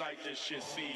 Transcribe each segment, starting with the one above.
like this shit, see.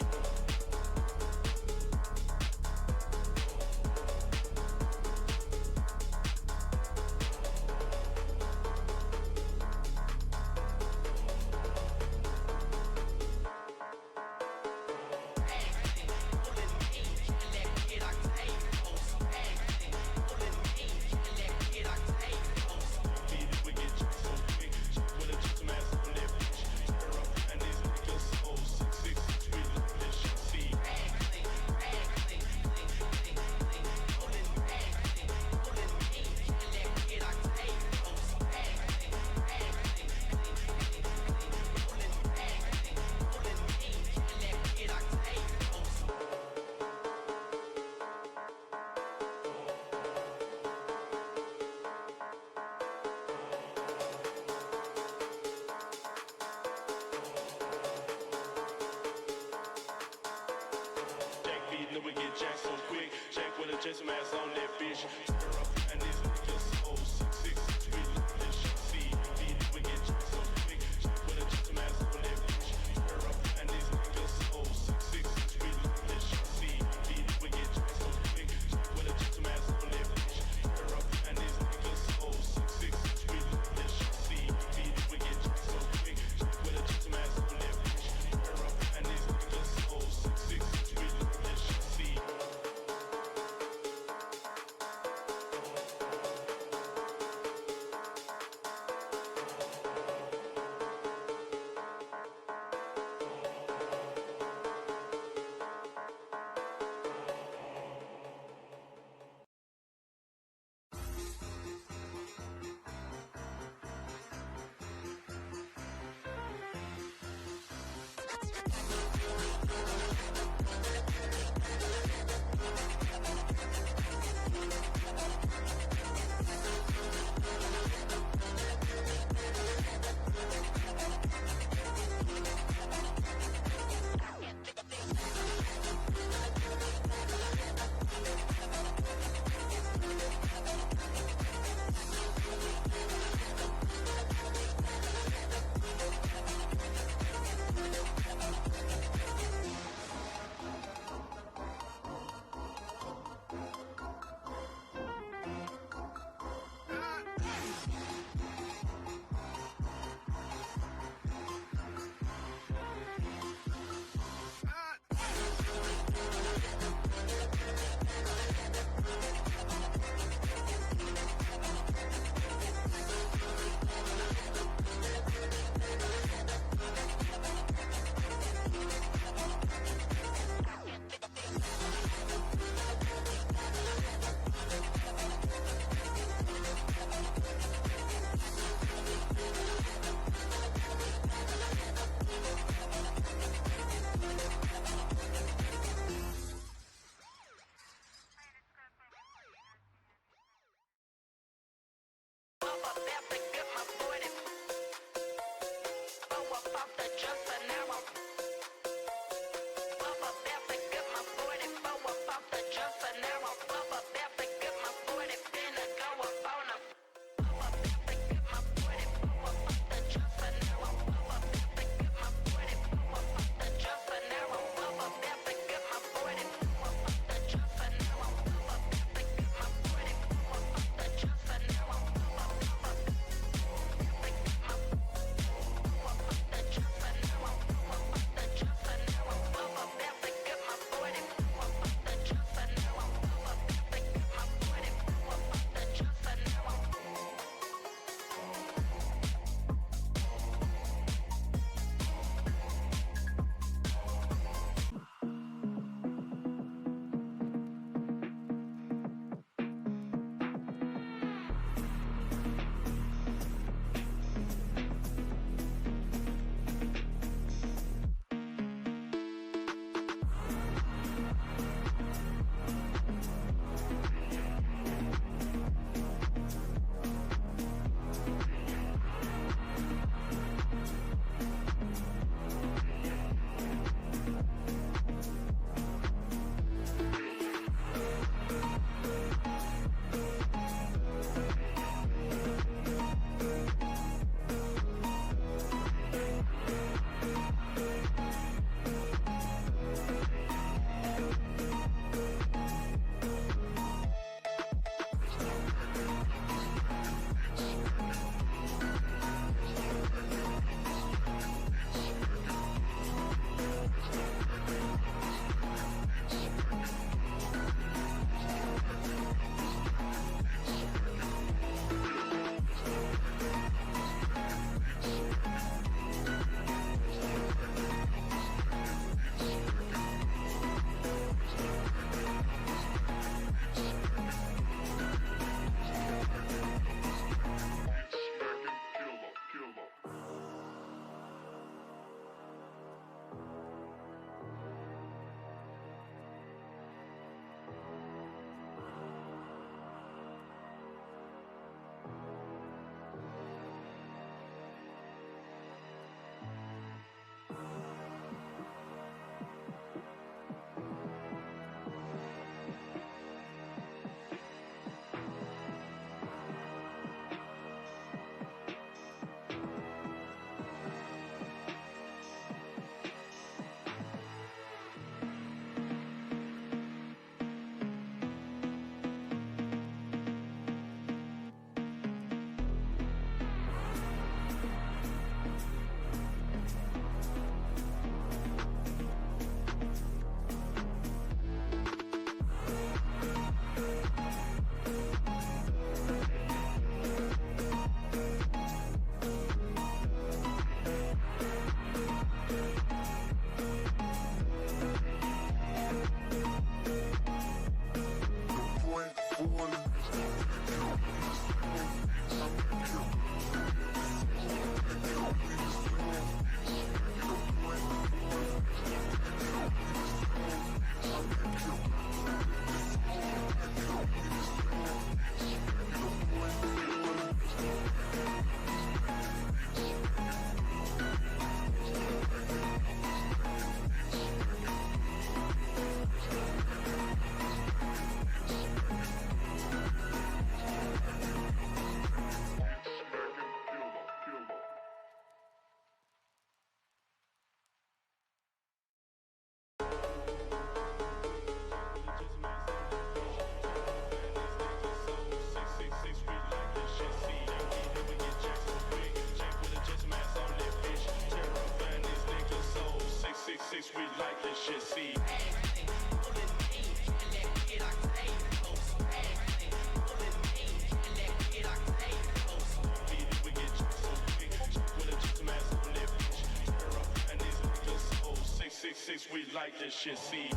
We like this shit, see.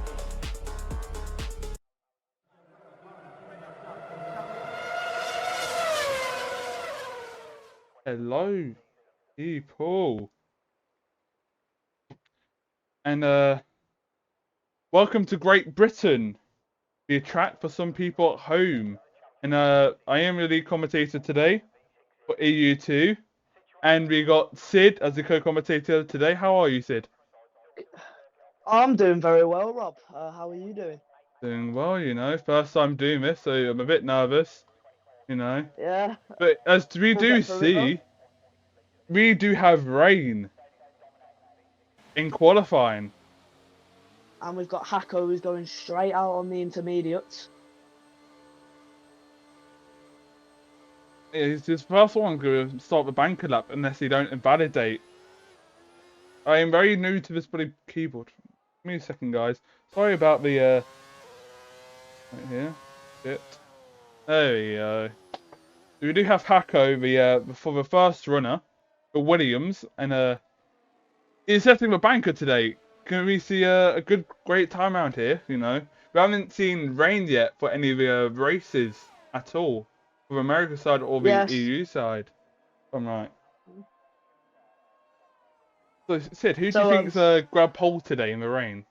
Hello, people, and welcome to Great Britain, the track for some people at home. And I am the lead commentator today for EU2, and we got Sid as the co-commentator today. How are you, Sid? I'm doing very well, Rob. How are you doing? Doing well, First time doing this, so I'm a bit nervous. Yeah, But as we we'll do get through it though. see, we do have rain in qualifying. And we've got Hako who's going straight out on the intermediates. It's his first one going to start the banker lap unless they don't invalidate. I am very new to this bloody keyboard. Give me a second, guys. Sorry about the right here. Shit. There we go. We do have Hako for the first runner for Williams, and he's setting the banker today. Can we see a great time around here? We haven't seen rain yet for any of the races at all, for the American side or the Yes. EU side. If I'm right. So Sid, who do So, you think's grab pole today in the rain?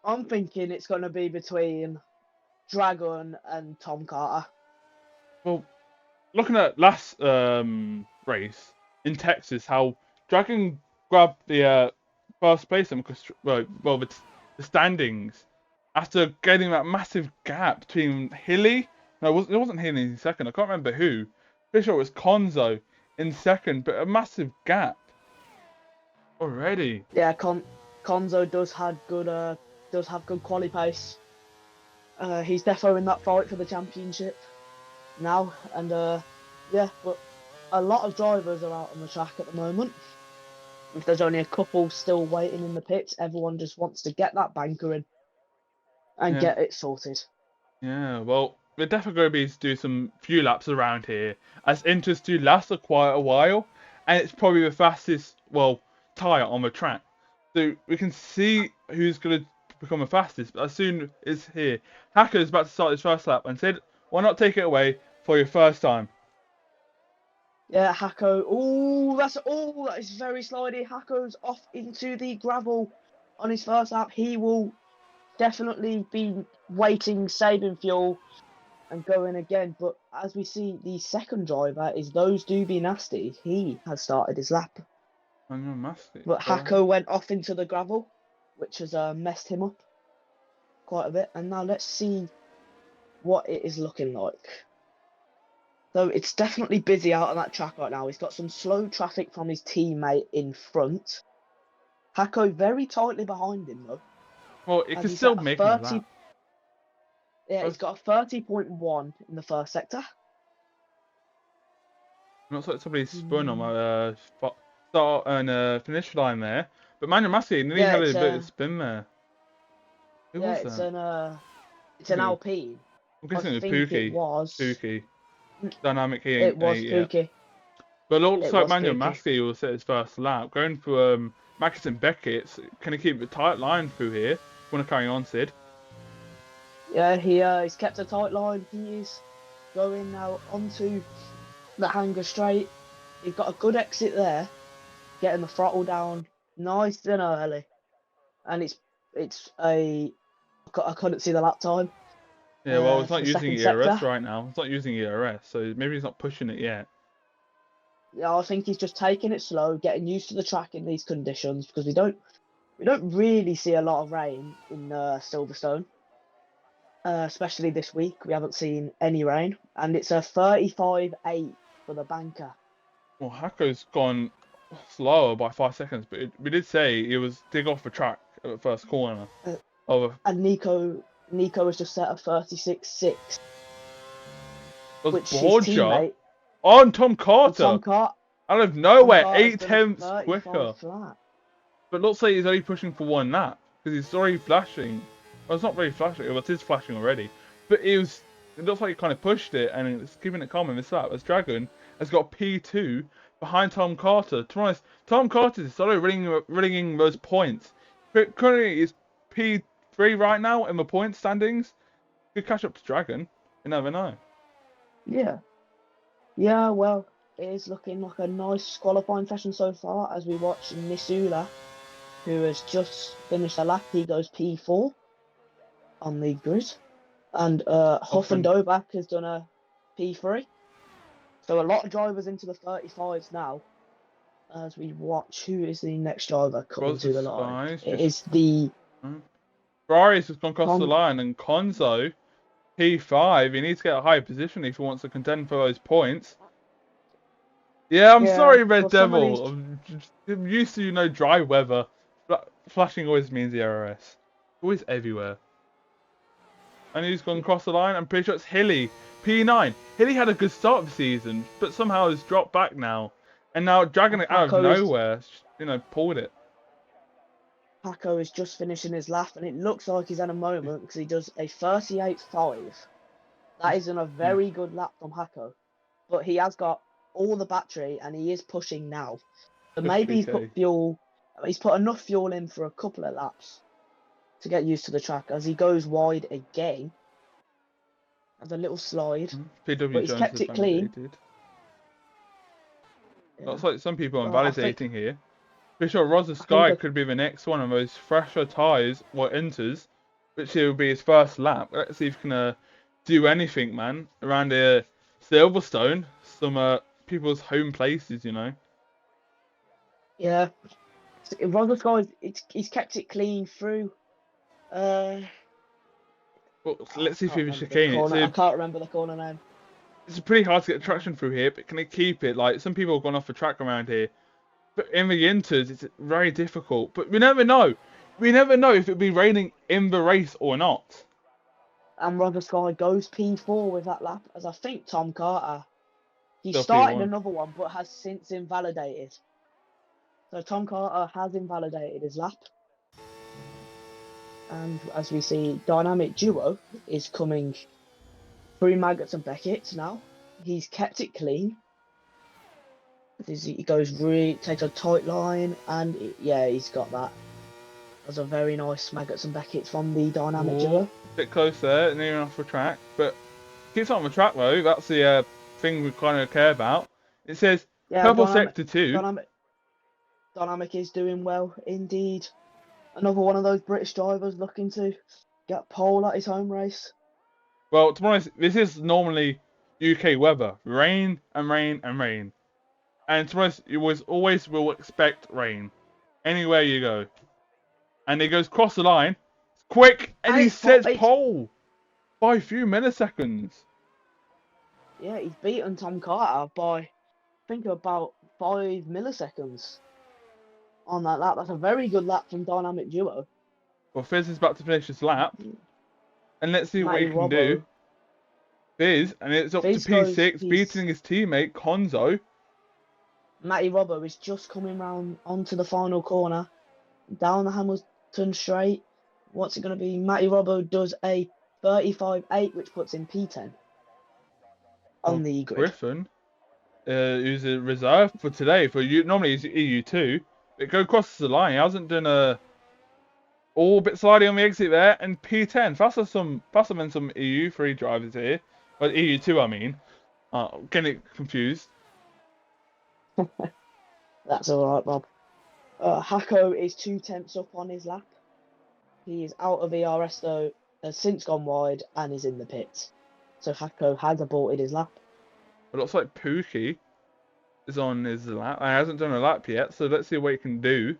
I'm thinking it's going to be between Dragon and Tom Carter. Well, looking at last race in Texas, how Dragon grabbed the first place because the standings after getting that massive gap between Hilly. No, it wasn't Hilly in second. I can't remember who. Pretty sure it was Konzo in second, but a massive gap already. Yeah, Konzo does have good quali pace. He's defo in that fight for the championship now, and yeah, but a lot of drivers are out on the track at the moment. If there's only a couple still waiting in the pits, everyone just wants to get that banker in and get it sorted. Yeah, well, we're definitely going to do some few laps around here, as interest do last for quite a while, and it's probably the fastest, tyre on the track. So we can see who's going to become the fastest, but as soon as here, Hacker is about to start his first lap, and said, why not take it away for your first time? Yeah, Hako. That is very slidey. Hako's off into the gravel on his first lap. He will definitely be waiting, saving fuel, and going again. But as we see, the second driver is those do be nasty. He has started his lap, but Hako went off into the gravel, which has messed him up quite a bit. And now let's see what it is looking like. So it's definitely busy out on that track right now. He's got some slow traffic from his teammate in front. Hako very tightly behind him though. Well, it could still make him a lap. Yeah, he's got a 30.1 in the first sector. Looks like somebody spun on my start and finish line there. But Manuel Massey nearly had a bit of spin there. Who was that? It's an Alpine. I'm guessing it was Pookie. Dynamic E8. It was Pookie. Yeah. But it looks like Manuel Massey will set his first lap. Going for Mackis and Beckett. Can he keep a tight line through here? Want to carry on, Sid? Yeah, he's kept a tight line. He is going now onto the hanger straight. He's got a good exit there, getting the throttle down nice and early. And I couldn't see the lap time. Yeah, well, it's not using ERS right now. It's not using ERS, so maybe he's not pushing it yet. Yeah, I think he's just taking it slow, getting used to the track in these conditions, because we don't really see a lot of rain in Silverstone. Especially this week, we haven't seen any rain, and it's a 35.8 for the banker. Well, Hako's gone slower by 5 seconds, but we did say he was dig off the track at the first corner. And Nico has just set a 36.6. Which his teammate on Tom Carter. Out of nowhere, 8/10 quicker. Flat. But looks like he's only pushing for one lap because he's already flashing. Well, it's not really flashing. Well, it is flashing already. But it looks like he kind of pushed it and it's keeping it calm in this lap. As Dragon has got P2 behind Tom Carter. To be honest, Tom Carter is sort of ringing those points. But currently, he's P3 right now in the point standings. Could catch up to Dragon. You never know. Yeah. Yeah, well, it is looking like a nice qualifying session so far as we watch Nisula, who has just finished a lap. He goes P4 on the grid. And Huff and Dobak has done a P3. So a lot of drivers into the 35s now. as we watch who is the next driver coming Was to the the line. skies It just is the Ferrari's just gone across the Tom. line, and Conzo P5. He needs to get a high position if he wants to contend for those points. Yeah, I'm Yeah, sorry, Red well, some of Devil. these. I'm used to, dry weather. Flashing always means the RS. Always everywhere. And he's gone across the line. I'm pretty sure it's Hilly. P9. Hilly had a good start of the season, but somehow has dropped back now. And now dragging it out of nowhere, pulled it. Paco is just finishing his lap, and it looks like he's had a moment because he does a 38.5. That isn't a very good lap from Paco, but he has got all the battery and he is pushing now. So maybe he's put 50k. fuel. He's put enough fuel in for a couple of laps to get used to the track as he goes wide again. Has a little slide, PW but he's Jones kept is it clean. validated. Yeah. Looks like some people are Well, validating here. Pretty sure Rosa Sky could be the next one of those fresher tyres what enters, which will be his first lap. Let's see if he can do anything, man, around Silverstone, some people's home places, Yeah. Rosa Sky, he's kept it clean through. Well, let's see if he I chicane. can't remember the corner name. It's pretty hard to get traction through here, but can he keep it? Like, some people have gone off the track around here. But in the inters, it's very difficult. But we never know. We never know if it'll be raining in the race or not. And Rosa Sky goes P4 with that lap, as I think Tom Carter. He Still started P1. another one, but has since invalidated. So Tom Carter has invalidated his lap. And as we see, Dynamic Duo is coming through Maggots and Beckett now. He's kept it clean. He goes takes a tight line, and he's got that. That's a very nice Maggots and Beckett from the Dynamic Duo. Bit close there, near enough for track, but keeps on the track though. That's the thing we kind of care about. It says purple sector 2. Dynamic is doing well indeed. Another one of those British drivers looking to get pole at his home race. Well, to be honest, this is normally UK weather. Rain and rain and rain. And to be honest, you always will expect rain. Anywhere you go. And he goes across the line. Quick! And he sets pole! By a few milliseconds. Yeah, he's beaten Tom Carter by, I think, about 5 milliseconds. On that lap. That's a very good lap from Dynamic Duo. Well, Fizz is about to finish his lap. And let's see what he can do. Fizz, and it's up to P6, beating his teammate, Conzo. Matty Robbo is just coming round onto the final corner. Down the Hamilton straight. What's it going to be? Matty Robbo does a 35.8, which puts him P10 on the grid. Griffin, who's a reserve for today, normally he's EU2. It go across the line. He hasn't done all a bit sliding on the exit there, and P10. Faster than some EU3 drivers here, but EU2 I mean. Getting it confused. That's all right, Bob. Hako is 2 tenths up on his lap. He is out of ERS though, has since gone wide and is in the pits. So Hako has aborted his lap. It looks like Pookie is on his lap. He hasn't done a lap yet, so let's see what he can do.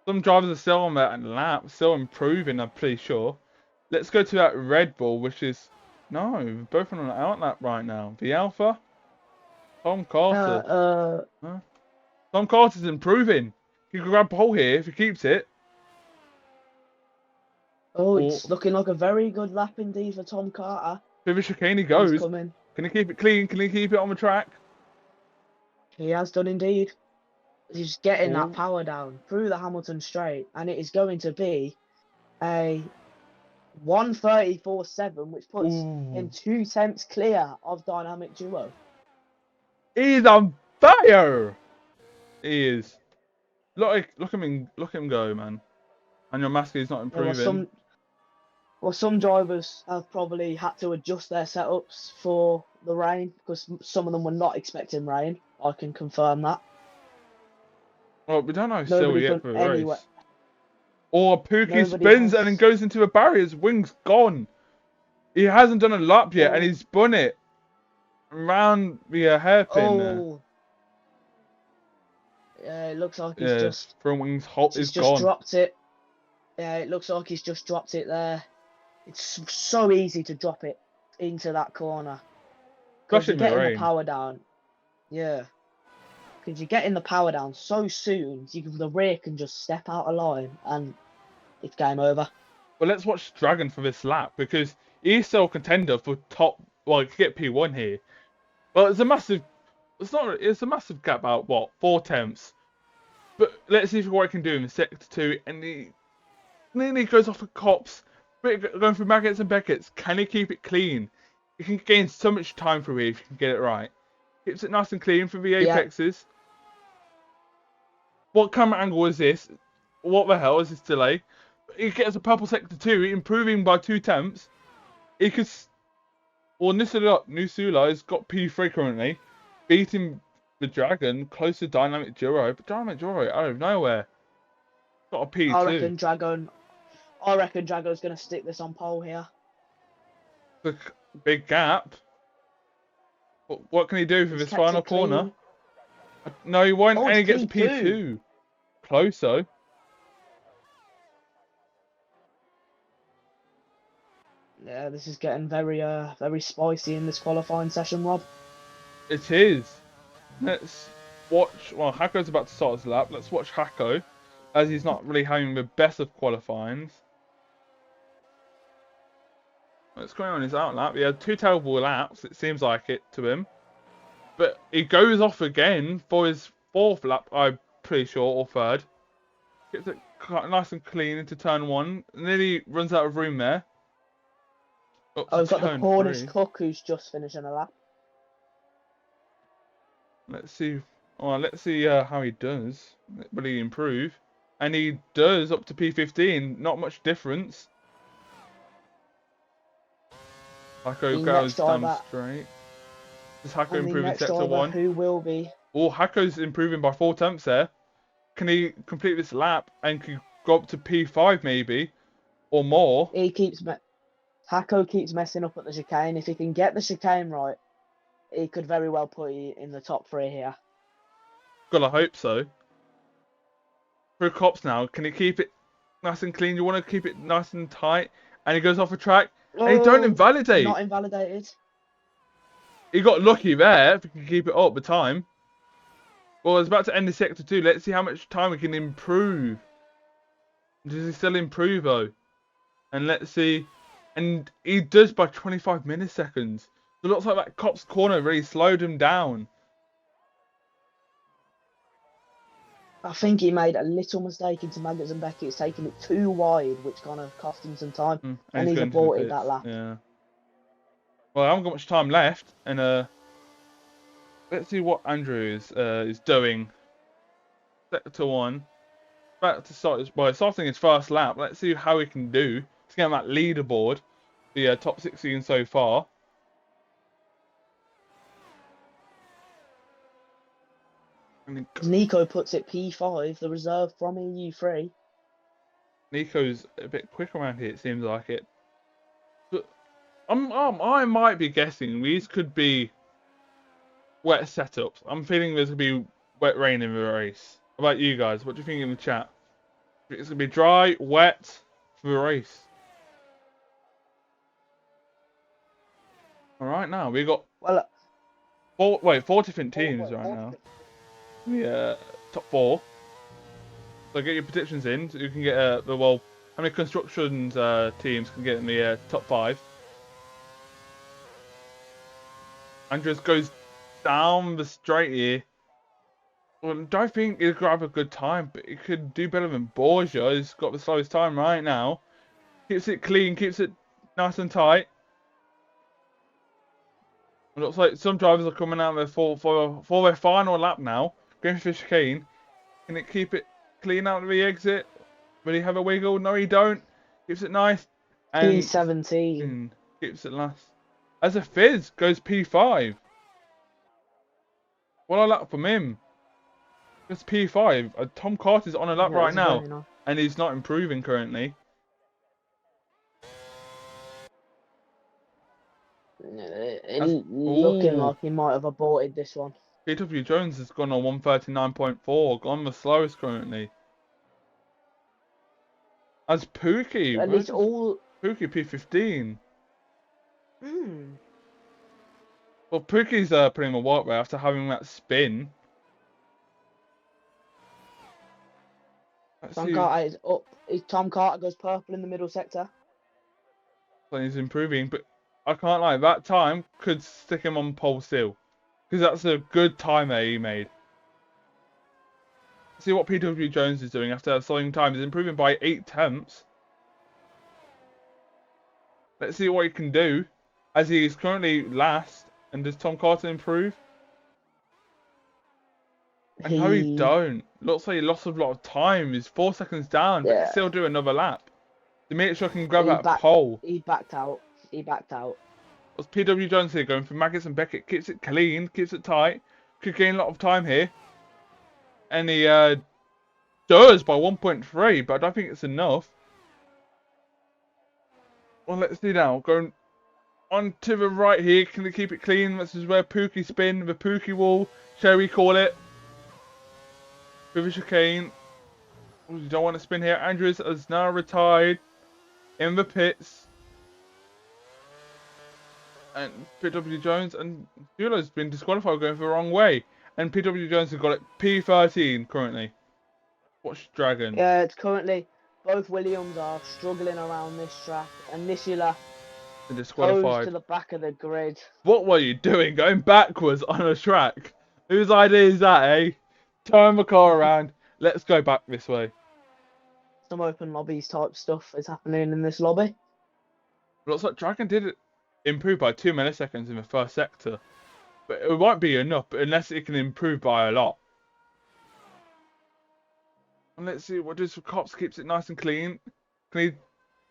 Some drivers are still on that lap, still improving, I'm pretty sure. Let's go to that Red Bull, which is... No, both on an out lap right now. The Alpha? Tom Carter. Tom Carter's improving. He can grab pole here if he keeps it. Oh, it's looking like a very good lap indeed for Tom Carter. Through the chicane he goes. Can he keep it clean? Can he keep it on the track? He has done indeed. He's getting that power down through the Hamilton straight, and it is going to be a 1:34.7, which puts him 2 tenths clear of Dynamic Duo. He's on fire. He is. Look at him go, man. And your Maskey's not improving. Some drivers have probably had to adjust their setups for the rain because some of them were not expecting rain. I can confirm that. Well, we don't know still yet for the race. Or Pookie Nobody spins and then goes into a barrier. His wing's gone. He hasn't done a lap yet, and he's spun it around the hairpin. Yeah, it looks like Yeah, front wings hot he's is just gone. dropped it. Yeah, it looks like he's just dropped it there. It's so easy to drop it into that corner because Especially you're in the getting the rain. power down. Yeah, because you're getting the power down so soon, the rear can just step out of line and it's game over. But let's watch Dragon for this lap because he's still a contender for top. Well, he could get P1 here. Well, it's a massive. It's not. It's a massive gap out. What 4 tenths? But let's see what he can do in sector 2. And he nearly goes off the cops. Going through Maggots and Beckett's. Can he keep it clean? He can gain so much time through here if you can get it right. Keeps it nice and clean for the Yeah. apexes. What camera angle is this? What the hell is this delay? He gets a purple sector 2, improving by 2 tenths. He could. Well, Nusula has got P3 currently, beating the Dragon close to Dynamic Duo. But Dynamic Duo out of nowhere got a P2. I reckon Drago's gonna stick this on pole here. The big gap. What can he do for He's this kept final it clean. corner? No, he won't, Oh, and he it's gets a P2. P2. Close though. Yeah, this is getting very spicy in this qualifying session, Rob. It is. Let's watch. Well, Hako's about to start his lap. Let's watch Hako, as he's not really having the best of qualifyings. What's going on in his out lap? He had 2 terrible laps, it seems like it to him. But he goes off again for his 4th lap, I'm pretty sure, or 3rd. Gets it nice and clean into turn 1. Nearly runs out of room there. Oh, we've got the turn Cornish 3. cook who's just finishing a lap. Let's see. Well, let's see how he does. Will he improve? And he does up to P15. Not much difference. Hako goes down straight. Does Hako improve in sector 1? Who will be? Oh, Hako's improving by 4 tenths there. Can he complete this lap and can go up to P5 maybe? Or more? Hako keeps messing up at the chicane. If he can get the chicane right, he could very well put you in the top 3 here. Gotta hope so. For cops now, can he keep it nice and clean? You want to keep it nice and tight? And he goes off a track. And he don't invalidate. Not invalidated. He got lucky there. If he can keep it up the time. Well, it's about to end the sector 2. Let's see how much time we can improve. Does he still improve though? And let's see. And he does by 25 milliseconds. So it looks like that cop's corner really slowed him down. I think he made a little mistake into Maggots and Beckett's, taking it too wide, which kind of cost him some time. And he's aborted that lap. Yeah. Well, I haven't got much time left, and let's see what Andrew is doing. Sector 1, about to start. Starting his first lap. Let's see how he can do. Let's get on that leaderboard. The top 16 so far. Nico puts it P5, the reserve from EU3. Nico's a bit quick around here, it seems like it. But I might be guessing these could be wet setups. I'm feeling there's going to be wet rain in the race. How about you guys? What do you think in the chat? It's going to be dry, wet for the race. Alright, now we got four different teams right now. Yeah, top 4. So get your predictions in so you can get how many constructions teams can get in the top 5. Andres goes down the straight here. Well, I don't think he'll grab a good time, but he could do better than Borgia. He's got the slowest time right now. Keeps it clean, keeps it nice and tight. It looks like some drivers are coming out there for their final lap now. Going for chicane. Can it keep it clean out of the exit? Will he have a wiggle? No, he don't. Keeps it nice. And P17. Keeps it last. As a Fizz goes P5. What a lap from him. Just P5. Tom Carter's on a lap right now. Nice. And he's not improving currently. Looking like he might have aborted this one. PW Jones has gone on 139.4, gone the slowest currently. As Pookie, At least all. Pookie P15. Hmm. Well, Pookie's putting him a work way after having that spin. Let's Tom see. Carter is up. Tom Carter goes purple in the middle sector. So he's improving, but I can't lie, that time could stick him on pole still. Because that's a good time that he made. See what PW Jones is doing after slowing time. He's improving by 8 tenths. Let's see what he can do. As he is currently last. And does Tom Carter improve? And no, he don't. Looks like he lost a lot of time. He's 4 seconds down, but he can still do another lap. To make sure I can grab that pole. He backed out. What's PW Jones here going for Maggots and Beckett? Keeps it clean, keeps it tight. Could gain a lot of time here. And he does by 1.3, but I don't think it's enough. Well, let's see now. Going on to the right here. Can they keep it clean? This is where Pookie spin, the Pookie wall, shall we call it? With a chicane. You don't want to spin here. Andrews is now retired in the pits. And PW Jones and Dulo's been disqualified going for the wrong way. And PW Jones has got it P13 currently. Watch Dragon. Yeah, it's currently both Williams are struggling around this track, and Nisula Disqualified. goes to the back of the grid. What were you doing going backwards on a track? Whose idea is that, eh? Turn the car around. Let's go back this way. Some open lobbies type stuff is happening in this lobby. Looks like Dragon did improve by 2 milliseconds in the first sector. But it won't be enough unless it can improve by a lot. And let's see what does Cops keeps it nice and clean.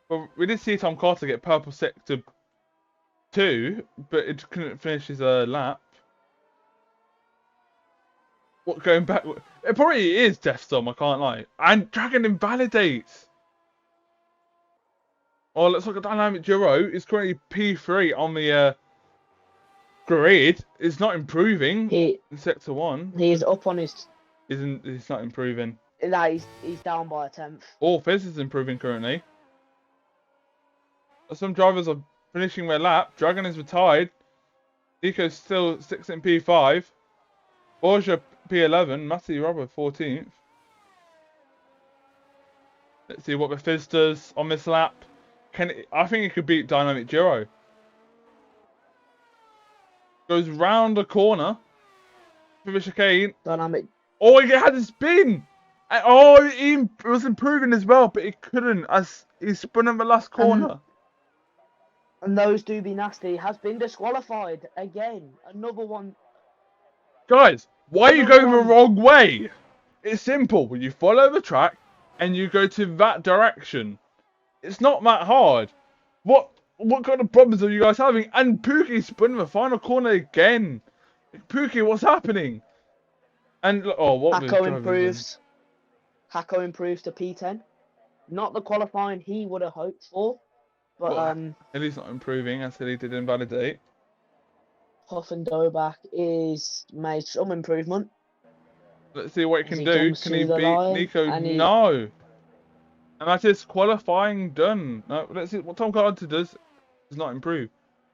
Well, we did see Tom Carter get purple sector 2, but it couldn't finish his lap. What going back? It probably is Death Storm, I can't lie. And Dragon invalidates. Oh, let's look at Dynamic Duo. It's currently P3 on the grid. It's not improving in Sector 1. He's up on his... He's not improving. No, he's down by a tenth. Oh, Fizz is improving currently. Some drivers are finishing their lap. Dragon is retired. Nico still sticks in P5. Borgia P11. Matty Robber 14th. Let's see what the Fizz does on this lap. I think he could beat Dynamic Duo. Goes round the corner. For the chicane. Dynamic. Oh, he had a spin. And, oh, he was improving as well, but he couldn't as he spun in the last corner. And those do be nasty. Has been disqualified again. Another one. Guys, why are you going the wrong way? It's simple. When you follow the track and you go to that direction, it's not that hard. What kind of problems are you guys having? And Pookie spun in the final corner again. Pookie, what's happening? And what Hako improves. Hako improves to P10. Not the qualifying he would have hoped for, but at least not improving as he did invalidate. Huff and Dobak is made some improvement. Let's see what he can do. Can he beat Nico? No. And that is qualifying done. No, let's see what Tom Carter does not improve.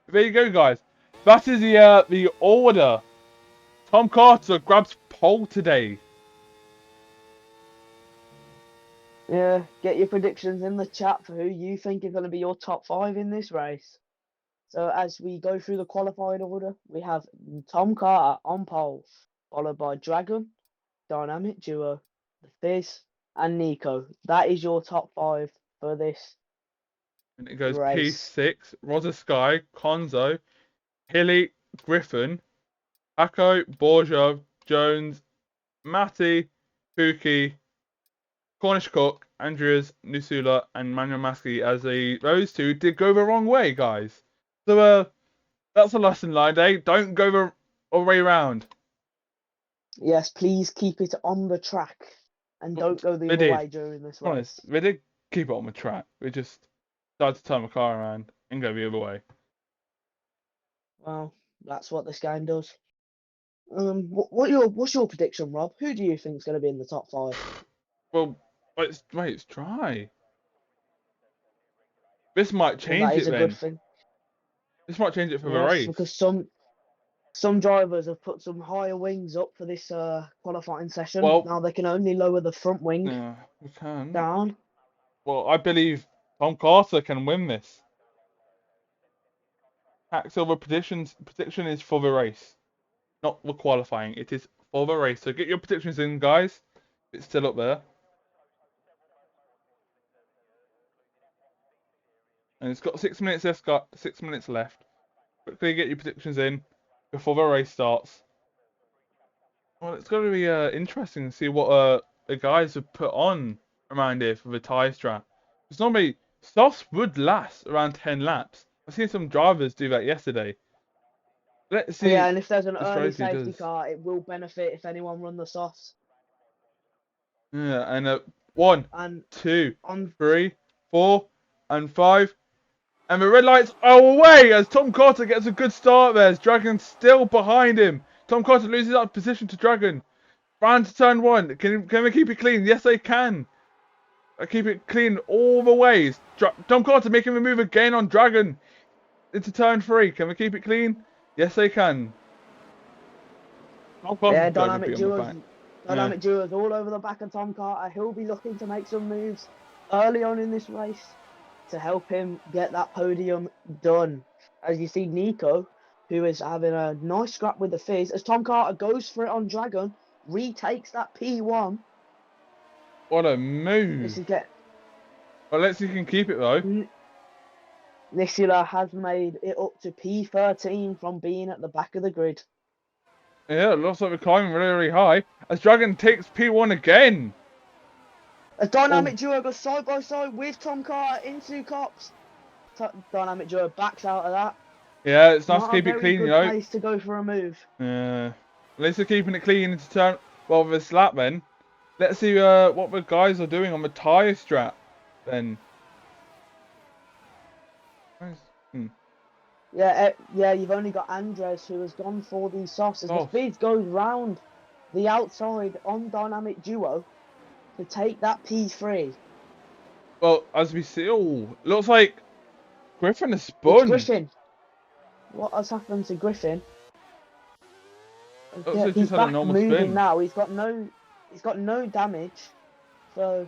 There you go, guys. That is the order. Tom Carter grabs pole today. Yeah, get your predictions in the chat for who you think is going to be your top 5 in this race. So as we go through the qualifying order, we have Tom Carter on pole, followed by Dragon, Dynamic Duo, The Fizz, and Nico. That is your top 5 for this And it goes race. P6, Rosa Sky, Konzo, Hilly, Griffin, Hako, Borgia, Jones, Matty, Pookie, Cornish Cook, Andreas, Nusula, and Manuel Maskey as those two did go the wrong way, guys. So that's a lesson learned, eh? Don't go the way round. Yes, please keep it on the track and don't go the other way during this race. Honest, we did keep it on the track. We just started to turn the car around and go the other way. Well, that's what this game does. What's your prediction, Rob? Who do you think's going to be in the top five? Well, it's dry. This might Well, that change is it a good then. thing. This might change it for the Yes, race. because some drivers have put some higher wings up for this qualifying session. Well, Now they can only lower the front wing yeah, we can. down. Well, I believe Tom Carter can win this. Silver prediction is for the race, not the qualifying. It is for the race. So get your predictions in, guys. It's still up there. And it's got 6 minutes left. 6 minutes left. Quickly get your predictions in before the race starts. Well, it's going to be interesting to see what the guys have put on around here for the tyre strap. Because normally softs would last around 10 laps. I've seen some drivers do that yesterday. Let's see. Yeah, and if there's an the early strategy safety does. car, it will benefit if anyone run the softs. Yeah, and 1, And 2, on 3, 4, and 5. And the red lights are away as Tom Carter gets a good start there. As Dragon's still behind him. Tom Carter loses out position to Dragon. Round to turn 1. Can they keep it clean? Yes, they can. Keep it clean all the ways. Tom Carter making the move again on Dragon into turn 3. Can we keep it clean? Yes, they can. Tom Carter's got a good beat on the back. dynamic duos all over the back of Tom Carter. He'll be looking to make some moves early on in this race to help him get that podium done. As you see, Nico, who is having a nice scrap with the Fizz, as Tom Carter goes for it on Dragon, retakes that P1. What a move. This is get. Well, let's see if he can keep it though. Nisula has made it up to P13 from being at the back of the grid. Yeah, it looks like we're climbing really, really high. As Dragon takes P1 again. A dynamic duo goes side by side with Tom Carter into Cops. Dynamic duo backs out of that. Yeah, it's nice Not to keep a it very clean, good you know. place to go for a move. Yeah. At least they're keeping it clean into turn. Well, this lap then. Let's see what the guys are doing on the tyre strap then. Yeah, you've only got Andres who has gone for the softs as the Fizz goes round the outside on dynamic duo to take that P3. Well, as we see, looks like Griffin has spun. It's Griffin. What has happened to Griffin? Looks like he's just had a back normal moving spin. now. He's got no damage. So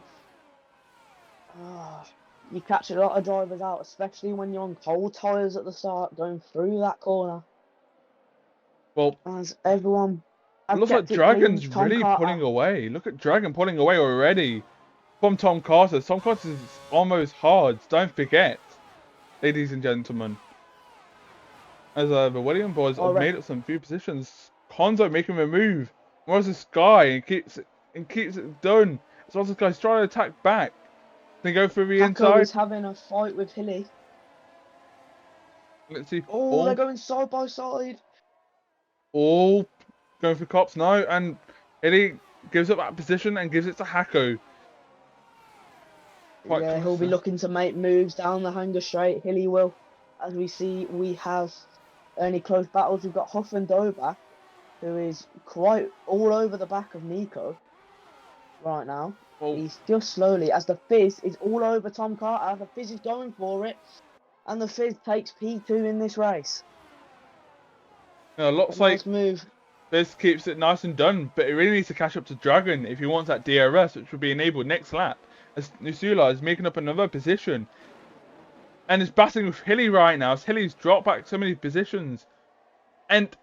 you catch a lot of drivers out, especially when you're on cold tyres at the start, going through that corner. Well, as everyone. It looks like Dragon's really pulling away. Look at Dragon pulling away already from Tom Carter. Tom Carter is almost hard. Don't forget, ladies and gentlemen. As the William boys have made up some few positions. Konzo making a move. Where's this guy and keeps it done. As well as this guy's trying to attack back. They go through the inside. Is having a fight with Hilly. Let's see. Oh, they're going side by side. All going for Cops now, and Hilly gives up that position and gives it to Hako. Yeah, he'll be looking to make moves down the hanger straight. Hilly will. As we see, we have only close battles. We've got Huff and Dover, who is quite all over the back of Nico right now. Well, he's just slowly, as the Fizz is all over Tom Carter. The Fizz is going for it, and the Fizz takes P2 in this race. Yeah, looks like move. Fizz keeps it nice and done, but he really needs to catch up to Dragon if he wants that DRS, which will be enabled next lap. As Nusula is making up another position. And is battling with Hilly right now, as Hilly's dropped back so many positions. And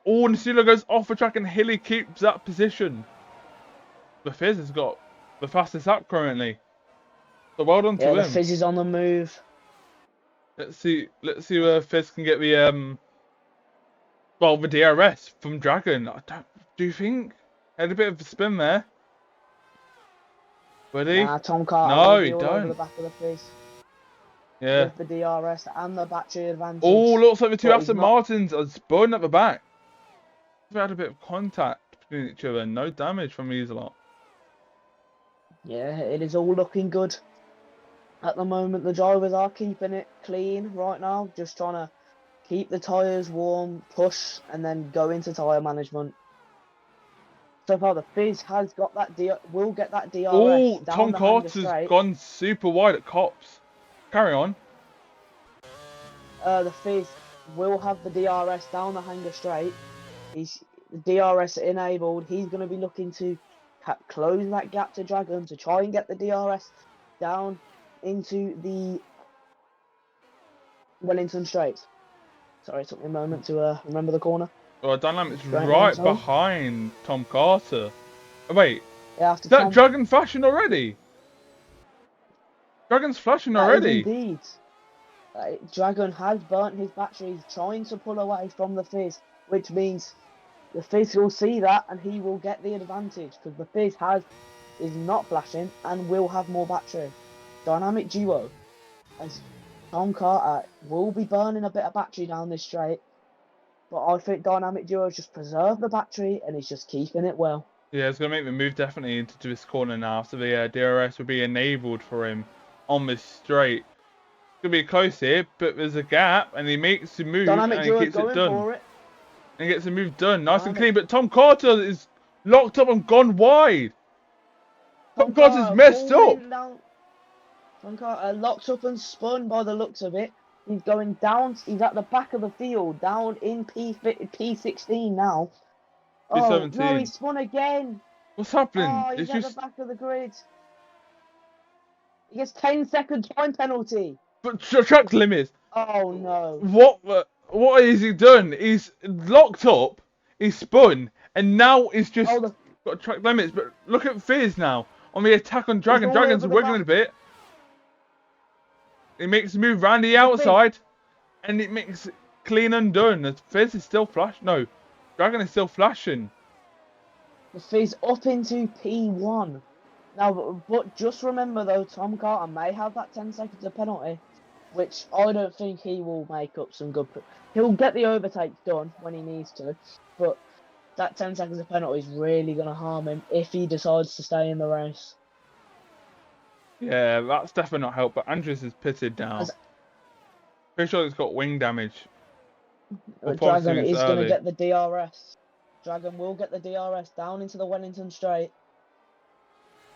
Nusula goes off the track and Hilly keeps that position. The Fizz has got the fastest lap currently. So well done to him. Yeah, the Fizz is on the move. Let's see where Fizz can get the the DRS from Dragon. Do you think? Had a bit of a spin there. Ready? Nah, Tom Carter. No, he don't. Over the back of the Fizz. Yeah. With the DRS and the battery advantage. Oh, looks like the two Aston Martins are spun at the back. They've had a bit of contact between each other. No damage from these lot. Yeah, it is all looking good. At the moment, the drivers are keeping it clean right now. Just trying to keep the tyres warm, push, and then go into tyre management. So far, the Fizz has got that will get that DRS Oh, down Tom the hanger Carter's straight. gone super wide at cops. Carry on. The Fizz will have the DRS down the hanger straight. He's the DRS enabled. He's going to be looking to close that gap to Dragon to try and get the DRS down into the Wellington Straight. Sorry, it took me a moment to remember the corner. Well, Dynamic's Straight right down, behind Tom Carter. Oh, wait, Yeah, is that Dragon flashing already? Dragon's flashing That is already. indeed. Dragon has burnt his batteries trying to pull away from the Fizz, which means the Fizz will see that and he will get the advantage because the Fizz is not flashing and will have more battery. Dynamic duo, as Tom Carter will be burning a bit of battery down this straight, but I think Dynamic duo has just preserved the battery and he's just keeping it well. Yeah, it's going to make the move definitely into this corner now. So the DRS will be enabled for him on this straight. It's going to be close here, but there's a gap and he makes the move Dynamic and he duo gets it going done. for it. And he gets the move done. Nice and Dynamic. clean, but Tom Carter is locked up and gone wide. Tom Carter's messed up. Tom Carter locked up and spun by the looks of it. He's going down. He's at the back of the field, down in P16 now. Oh P17. no, he spun again. What's happening? Oh, he's It's at just. the back of the grid. He gets 10-second time penalty. But track limits. Oh no. What has he done? He's locked up. He's spun, and now he's just got track limits. But look at Fizz now on the attack on Dragon. Dragon's wiggling a bit. He makes a move round the outside, and it makes it clean and done. The Fizz is still flashing. No, Dragon is still flashing. The Fizz up into P1. Now, but just remember though, Tom Carter may have that 10 seconds of penalty, which I don't think he will make up some good. He'll get the overtake done when he needs to, but that 10 seconds of penalty is really going to harm him if he decides to stay in the race. Yeah, that's definitely not helped. But Andrews is pitted now. Pretty sure he's got wing damage. Dragon is going to get the DRS. Dragon will get the DRS down into the Wellington Straight.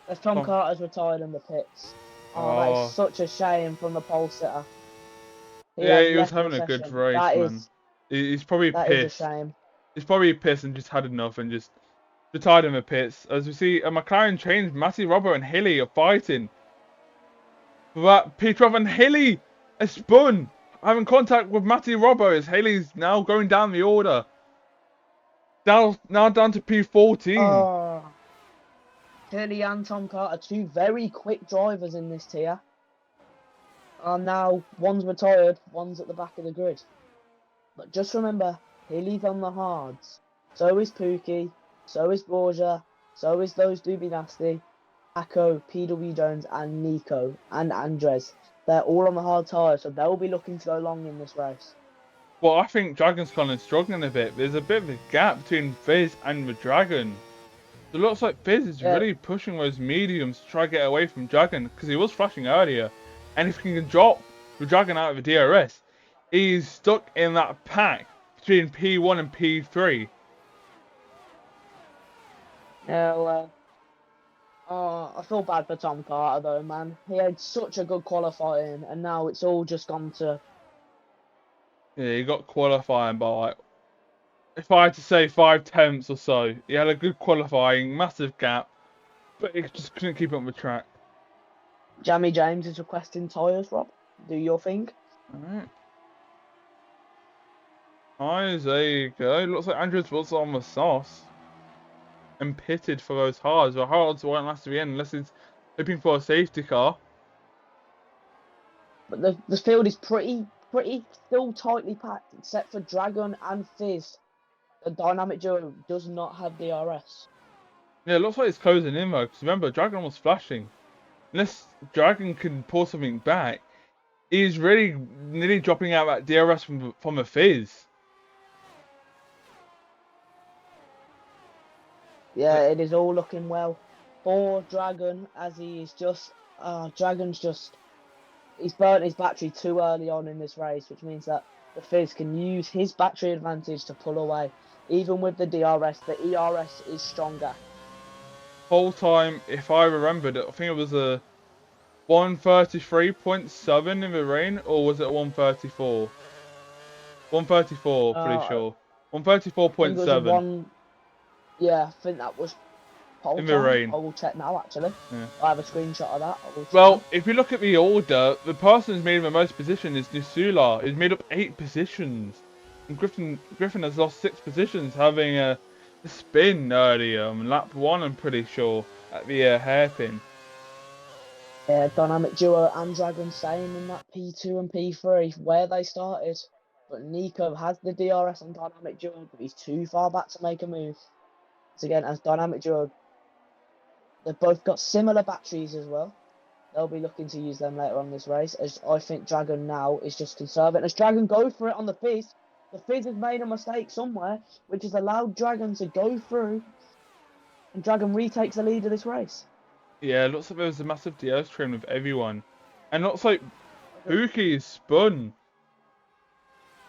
As Tom Carter's retired in the pits. Oh, that is such a shame from the pole sitter. He was having a good race, man. He's probably pissed. That is a shame. He's probably pissed and just had enough and just retired in the pits. As we see, a McLaren change. Matty Robbo and Hilly are fighting. But Petrov and Hilly are spun. Having contact with Matty Robbo as Haley's now going down the order. Now down to P14. Oh. Hilly and Tom Carter, two very quick drivers in this tier. And now one's retired, one's at the back of the grid. But just remember, Hilly's on the hards. So is Pookie, so is Borgia, so is those Doobie Nasty, Akko, PW Jones and Nico and Andres. They're all on the hard tyres, so they'll be looking to go long in this race. Well, I think Dragon's kind of struggling a bit. There's a bit of a gap between Fizz and the Dragon. It looks like Fizz is really pushing those mediums to try to get away from Dragon, because he was flashing earlier. And if he can drop the Dragon out of the DRS, he's stuck in that pack between P1 and P3. Yeah, I feel bad for Tom Carter though, man. He had such a good qualifying, and now it's all just gone to... Yeah, he got qualifying by, like, if I had to say 5 tenths or so. He had a good qualifying, massive gap, but he just couldn't keep up with the track. Jamie James is requesting tyres, Rob. Do your thing. Alright. Nice, there you go. Looks like Andrews was on the sauce. And pitted for those hards. The hards won't last to the end unless he's hoping for a safety car. But the field is pretty still tightly packed, except for Dragon and Fizz. The dynamic duo does not have DRS. Yeah, it looks like it's closing in though, because remember, Dragon was flashing. Unless Dragon can pull something back, he's really nearly dropping out that DRS from a Fizz. Yeah, it is all looking well for Dragon, as he is just... He's burnt his battery too early on in this race, which means that the Fizz can use his battery advantage to pull away. even with the DRS, the ERS is stronger. Whole time, if I remembered it, I think it was a 133.7 in the rain, or was it 134? 134, pretty I sure. think it was a 134.7 one. Yeah, I think that was whole in the time. rain. I will check now. Actually, Yeah. I have a screenshot of that. I will check Well, now. if you look at the order, the person who's made the most position is Nisula. He's made up 8 positions. And Griffin has lost 6 positions, having a spin earlier on lap 1, I'm pretty sure, at the hairpin. Yeah, Dynamic Duo and Dragon staying in that P2 and P3 where they started. But Nico has the DRS on Dynamic Duo, but he's too far back to make a move. So again, as Dynamic Duo, they've both got similar batteries as well. They'll be looking to use them later on this race. As I think Dragon now is just conserving. As Dragon go for it on the Fizz, the Fizz has made a mistake somewhere, which has allowed Dragon to go through, and Dragon retakes the lead of this race. Yeah, looks like there was a massive DRS train with everyone. And looks like Pookie is spun.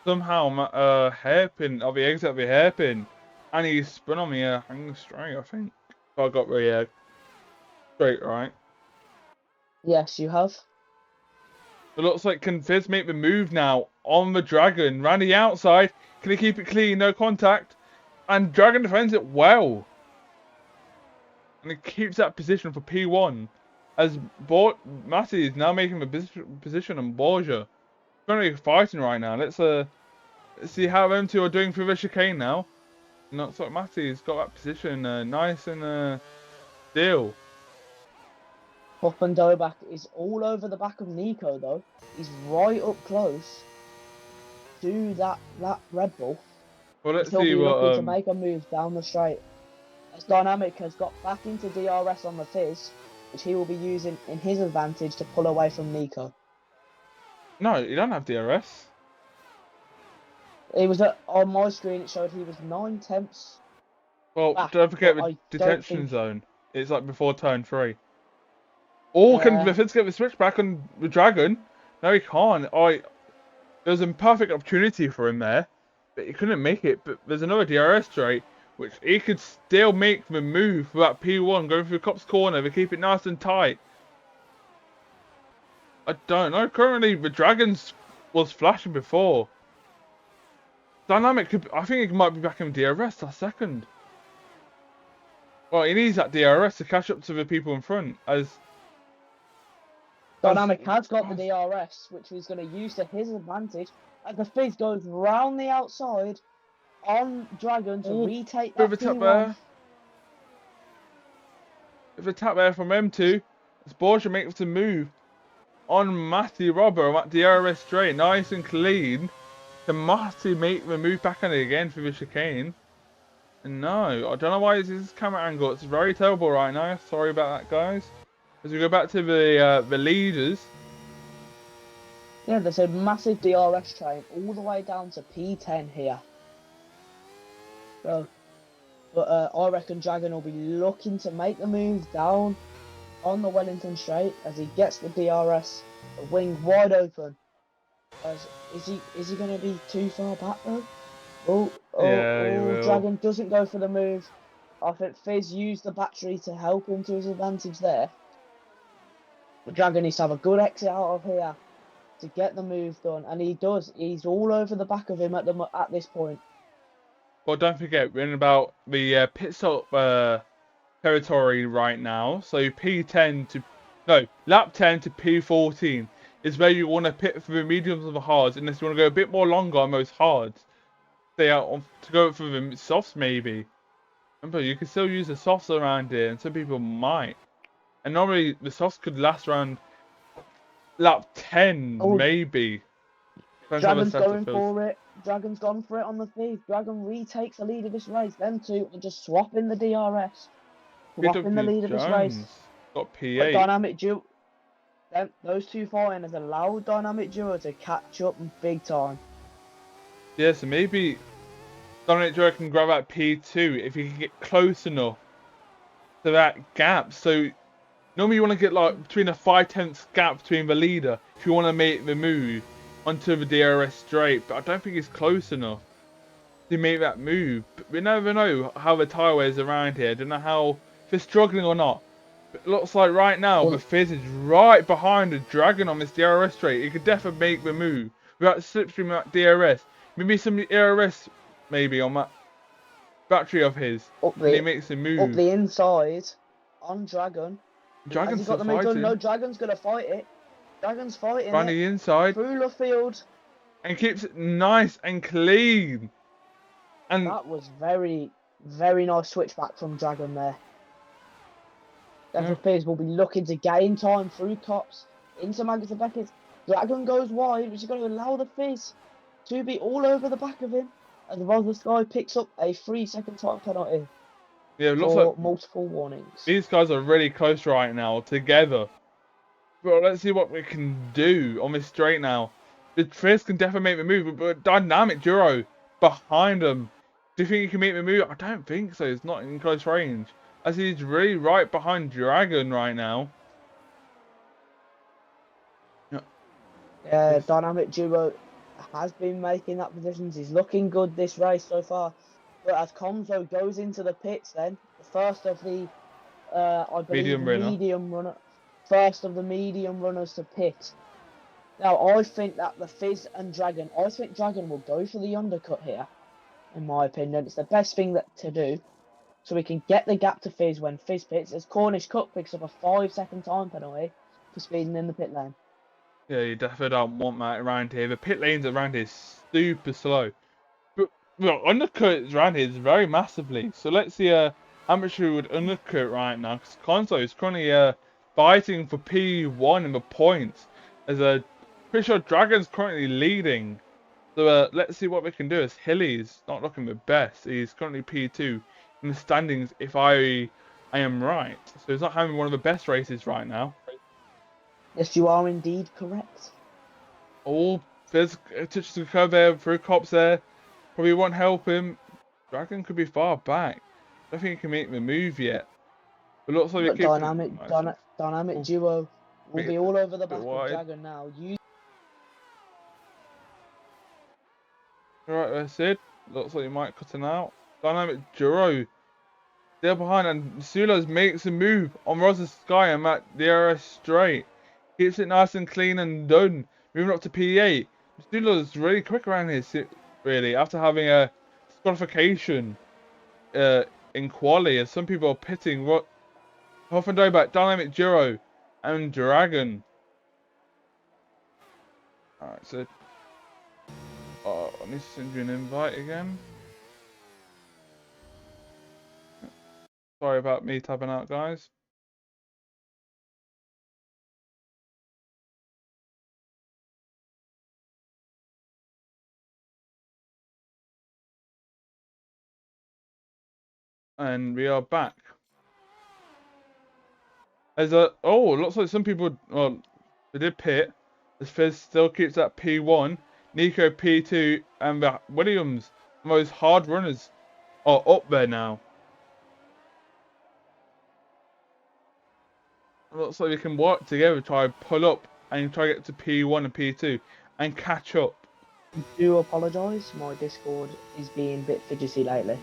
Somehow, hairpin, of the exit of the hairpin. And he's spun on the hang straight, I think. I got the straight right. Yes, you have. It looks like can Fizz make the move now on the Dragon. Round the outside. Can he keep it clean? No contact. And Dragon defends it well. And he keeps that position for P1. As Matty is now making the position on Borgia. Currently fighting right now. Let's see how them two are doing through the chicane now. And looks like Matty's got that position nice and still. Hop and Doback is all over the back of Nico though. He's right up close to that Red Bull. Well, let's He'll see be looking to what make a move down the straight. As Dynamic has got back into DRS on the Fizz, which he will be using in his advantage to pull away from Nico. No, you don't have DRS. It was on my screen. It showed he was 9/10. Well, back, don't forget but the I don't detention think- zone. It's like before turn 3. Or can Yeah. the Fizz get the switch back on the Dragon? No, he can't. There's a perfect opportunity for him there, but he couldn't make it. But there's another DRS straight, which he could still make the move for that P1 going through Cop's corner. They keep it nice and tight. I don't know. Currently, the Dragons was flashing before. Dynamic could. I think he might be back in DRS last second. Well, he needs that DRS to catch up to the people in front. Dynamic has got the DRS, which he's going to use to his advantage. As the Fizz goes round the outside on Dragon to retake that With a tap P1. there. With a tap there from M2. As Borgia makes the move on Matty Robber on that DRS straight. Nice and clean. Can Matty make the move back on it again through the chicane? And no, I don't know why it's this camera angle. It's very terrible right now. Sorry about that, guys. As we go back to the leaders. Yeah, there's a massive DRS train all the way down to P10 here. So, but I reckon Dragon will be looking to make the move down on the Wellington straight as he gets the DRS, the wing wide open. Is he going to be too far back though? Yeah, he will. Dragon doesn't go for the move. I think Fizz used the battery to help him to his advantage there. But Dragon needs to have a good exit out of here to get the move done, and he does. He's all over the back of him at this point. Well, don't forget, we're in about the pit stop territory right now. So lap 10 to P14 is where you want to pit for the mediums or the hards, unless you want to go a bit more longer on those hards. Stay out to go for the softs maybe. Remember, you can still use the softs around here, and some people might. And normally the softs could last around lap 10, maybe. Dragon's going for it. Dragon's gone for it on the Fizz. Dragon retakes the lead of this race. Them two are just swapping the DRS. Swapping the lead of this race. Got P8. But Dynamic Duo, those two foreigners allowed Dynamic Duo to catch up big time. Yeah, so maybe Dynamic Duo can grab that P2 if he can get close enough to that gap. So normally you want to get like between a 5/10 gap between the leader if you want to make the move onto the DRS straight, but I don't think it's close enough. to make that move. But we never know how the tyre wears around here. Don't know how, if they're struggling or not. But it looks like right now, the Fizz is right behind the Dragon on this DRS straight. He could definitely make the move without slipstreaming that DRS. Maybe some DRS maybe on that battery of his. And he makes a move. Up the inside on Dragon. Dragon's Has he got still the move done? fighting. No, Dragon's going to fight it. Dragon's fighting Around it. the inside. Through the field. And keeps it nice and clean. And that was very, very nice switchback from Dragon there. Fizz will be looking to gain time through Cops into Magnus and Beckett. Dragon goes wide, which is going to allow the Fizz to be all over the back of him. And the Rother Sky picks up a 3-second time penalty. yeah, it looks for like multiple warnings. these guys are really close right now together. But let's see what we can do on this straight now. The Fizz can definitely make the move, but Dynamic Duo behind them. Do you think he can make the move? I don't think so. It's not in close range. As he's really right behind Dragon right now. Yeah, Dynamic Duo has been making that position. He's looking good this race so far. But as Conzo goes into the pits then, the first of the, I believe, medium runner. First of the medium runners to pit. Now, I think that the Fizz and Dragon, I think Dragon will go for the undercut here, in my opinion. It's the best thing to do, so we can get the gap to Fizz when Fizz pits, as Cornish Cup picks up a 5-second time penalty for speeding in the pit lane. Yeah, you definitely don't want that around here. The pit lanes around here is super slow. But, well, undercut around here is very massively. So let's see how much we would undercut right now. Because Conzo is currently fighting for P1 in the points. As pretty sure Dragon's currently leading. So let's see what we can do. As Hilly's not looking the best. He's currently P2 in the standings, if I am right. So he's not having one of the best races right now. Yes, you are indeed correct. Oh, Fizz touches the curve there through Cops there. Probably won't help him. Dragon could be far back. I don't think he can make the move yet. But looks like Dynamic Duo will be all over the back of Dragon now. Alright, that's it. Looks like he might cut him out. Dynamic Duo. They're behind, and Sulos makes a move on Rosa Sky and that DRS straight. Keeps it nice and clean and done. Moving up to P8. Sulos really quick around here, really, after having a disqualification in quali, as some people are pitting Hoffendober, Dynamic Duo, and Dragon. Alright, so I need to send you an invite again. Sorry about me tabbing out, guys. And we are back. As looks like some people, well, they did pit. As Fizz still keeps that P1. Nico P2 and Williams, those hard runners, are up there now. Looks like we can work together, try and pull up and try to get to P1 and P2 and catch up. I do apologise, my Discord is being a bit fidgety lately.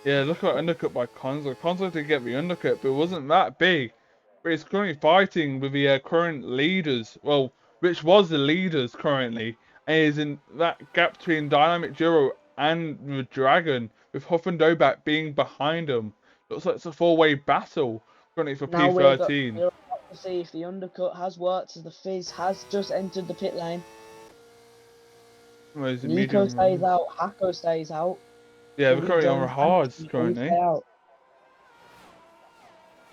Yeah, look at undercut by Conzo. Conzo did get the undercut, but it wasn't that big. But he's currently fighting with the current leaders. Well, which was the leaders currently. And is in that gap between Dynamic Duo and the Dragon, with Huff and Dobak being behind him. Looks like it's a 4-way battle currently for now P13. We're about to see if the undercut has worked, as the Fizz has just entered the pit lane. Nico stays out, Hako stays out. Yeah, we're currently on hards currently.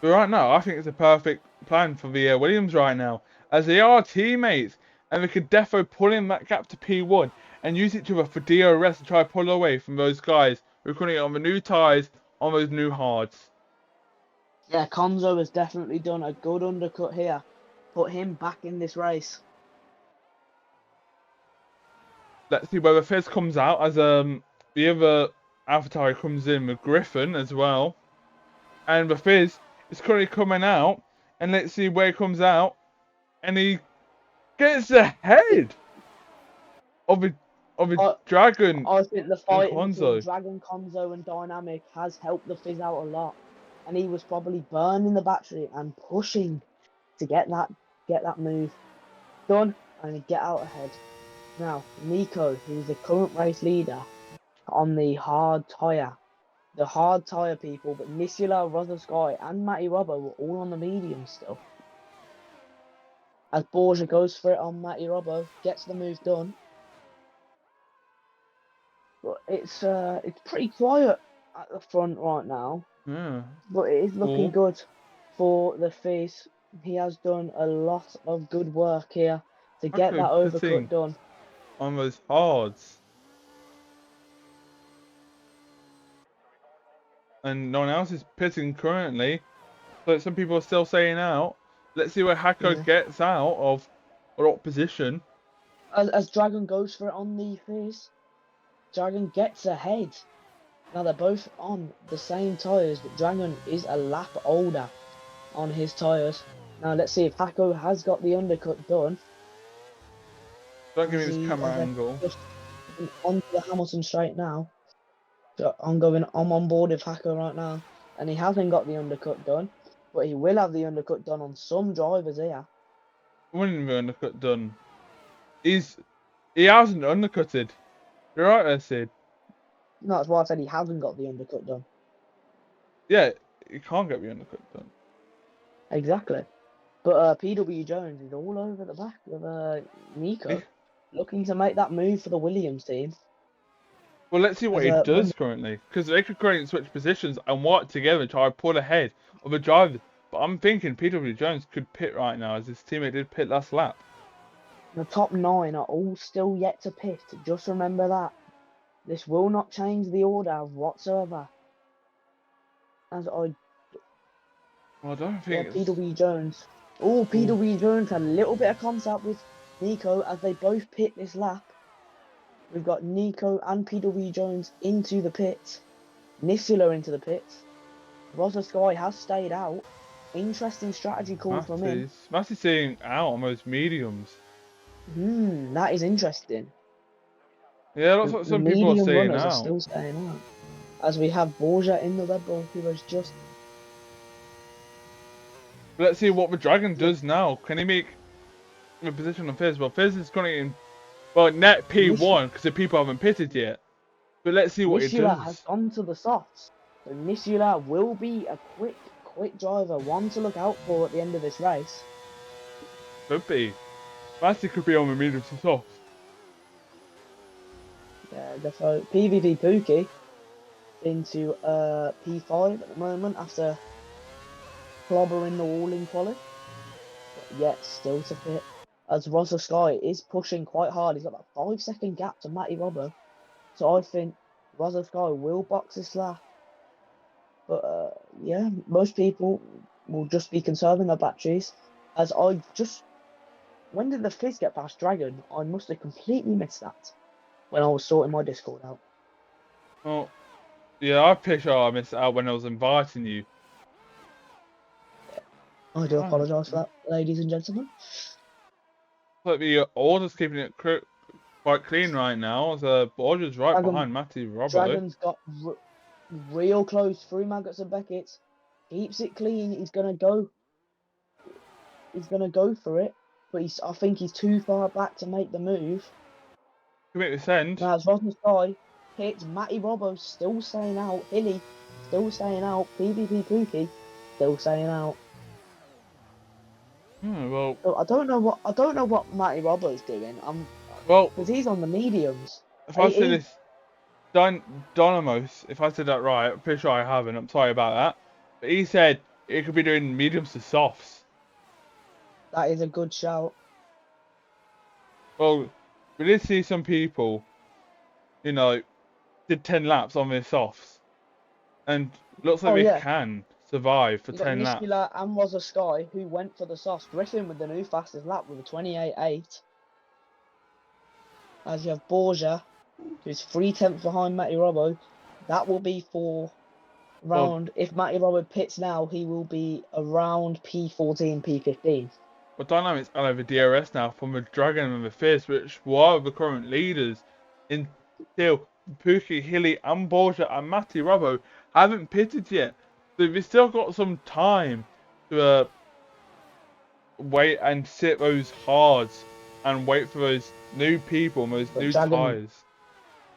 But right now, I think it's a perfect plan for the Williams right now, as they are teammates, and we could defo pull in that gap to P1 and use each other for DRS to try to pull away from those guys who are currently on the new tyres on those new hards. Yeah, Conzo has definitely done a good undercut here. Put him back in this race. Let's see whether Fizz comes out, as the other avatar comes in with Griffin as well. And the Fizz is currently coming out, and let's see where he comes out, and he gets ahead. of a I, Dragon I think the and fighting between Konzo. Dragon, Konzo, and Dynamic has helped the Fizz out a lot, and he was probably burning the battery and pushing to get that move done and get out ahead. Now, Nico, who's the current race leader on the hard tyre. The hard tyre people, but Nisula, Sky, and Matty Robbo were all on the medium still. As Borgia goes for it on Matty Robbo, gets the move done. But it's pretty quiet at the front right now. Yeah. But it is looking Cool. good for the Fizz. He has done a lot of good work here to get Actually that pitting overcut done. on those hards. And no one else is pitting currently. So some people are still saying out. Let's see where Hako Yeah. gets out of what position. As Dragon goes for it on the Fizz, Dragon gets ahead. Now they're both on the same tyres, but Dragon is a lap older on his tyres. Now let's see if Hako has got the undercut done. Don't give me this camera they're angle. just onto the Hamilton straight now. So I'm on board with Hako right now, and he hasn't got the undercut done, but he will have the undercut done on some drivers here. When the undercut done. He hasn't undercutted. You're right there, Sid. No, that's why I said he hasn't got the undercut done. Yeah, you can't get the undercut done. Exactly. But PW Jones is all over the back of Nico, Eh, looking to make that move for the Williams team. Well, let's see what he As, does currently. Because they could create and switch positions and work together to try to pull ahead of a driver. But I'm thinking PW Jones could pit right now as his teammate did pit last lap. The top 9 are all still yet to pit. Just remember that. This will not change the order whatsoever. As I Well, I don't Yeah, think it's... PW Jones. Oh, PW Jones had a little bit of contact with Nico as they both pit this lap. We've got Nico and PW Jones into the pits. Nisula into the pits. Sky has stayed out. Interesting strategy call from him. Matty's staying out on those mediums. That is interesting. Yeah, that's what The some people are medium saying runners are now. still staying out. As we have Borgia in the Red Bull, who has just... Let's see what the Dragon does now. Can he make the position on Fizz? Well, Fizz is currently in, well, net P1 because the people haven't pitted yet. But let's see what he Nisula has does. gone to the softs. So Nisula will be a quick driver, one to look out for at the end of this race. Could be. Matty could be on the medium to soft. Yeah, defo PvP Pookie into P5 at the moment after clobbering the wall in quali. But yet still to pit. As Sky is pushing quite hard. He's got that 5-second gap to Matty Robbo. So I think Sky will box this lap. But yeah, most people will just be conserving their batteries. As when did the Fizz get past Dragon? I must have completely missed that when I was sorting my Discord out. Well, yeah, I'm pretty sure I missed out when I was inviting you. I do apologise for that, ladies and gentlemen. But the order's keeping it quite clean right now. The Borgia's right behind Matty Robbo. Dragon's got real close through Maggots and Beckett. Keeps it clean. He's gonna go for it, but I think he's too far back to make the move. Can make this end. Now as Sky hits, Matty Robbo still staying out. Hilly still staying out. PvP Pookie still staying out. Well, So I don't know what Matty Robbo's doing. Because he's on the mediums. If I say this, Dynamos, if I said that right, I'm pretty sure I haven't. I'm sorry about that. But he said it could be doing mediums to softs. That is a good shout. Well, we did see some people, did 10 laps on their softs. And looks like they can survive for 10 laps. Nisula and Sky who went for the softs. Griffin with the new fastest lap with a 28.8. As you have Borgia, who's 3/10 behind Matty Robbo. That will be for round. If Matty Robbo pits now, he will be around P14, P15. But Dynamic's on over DRS now from the Dragon and the Fizz, which were the current leaders until Pookie, Hilly, and Borja and Matty Robbo haven't pitted yet. So we've still got some time to wait and sit those hards and wait for those new people and those But new tyres.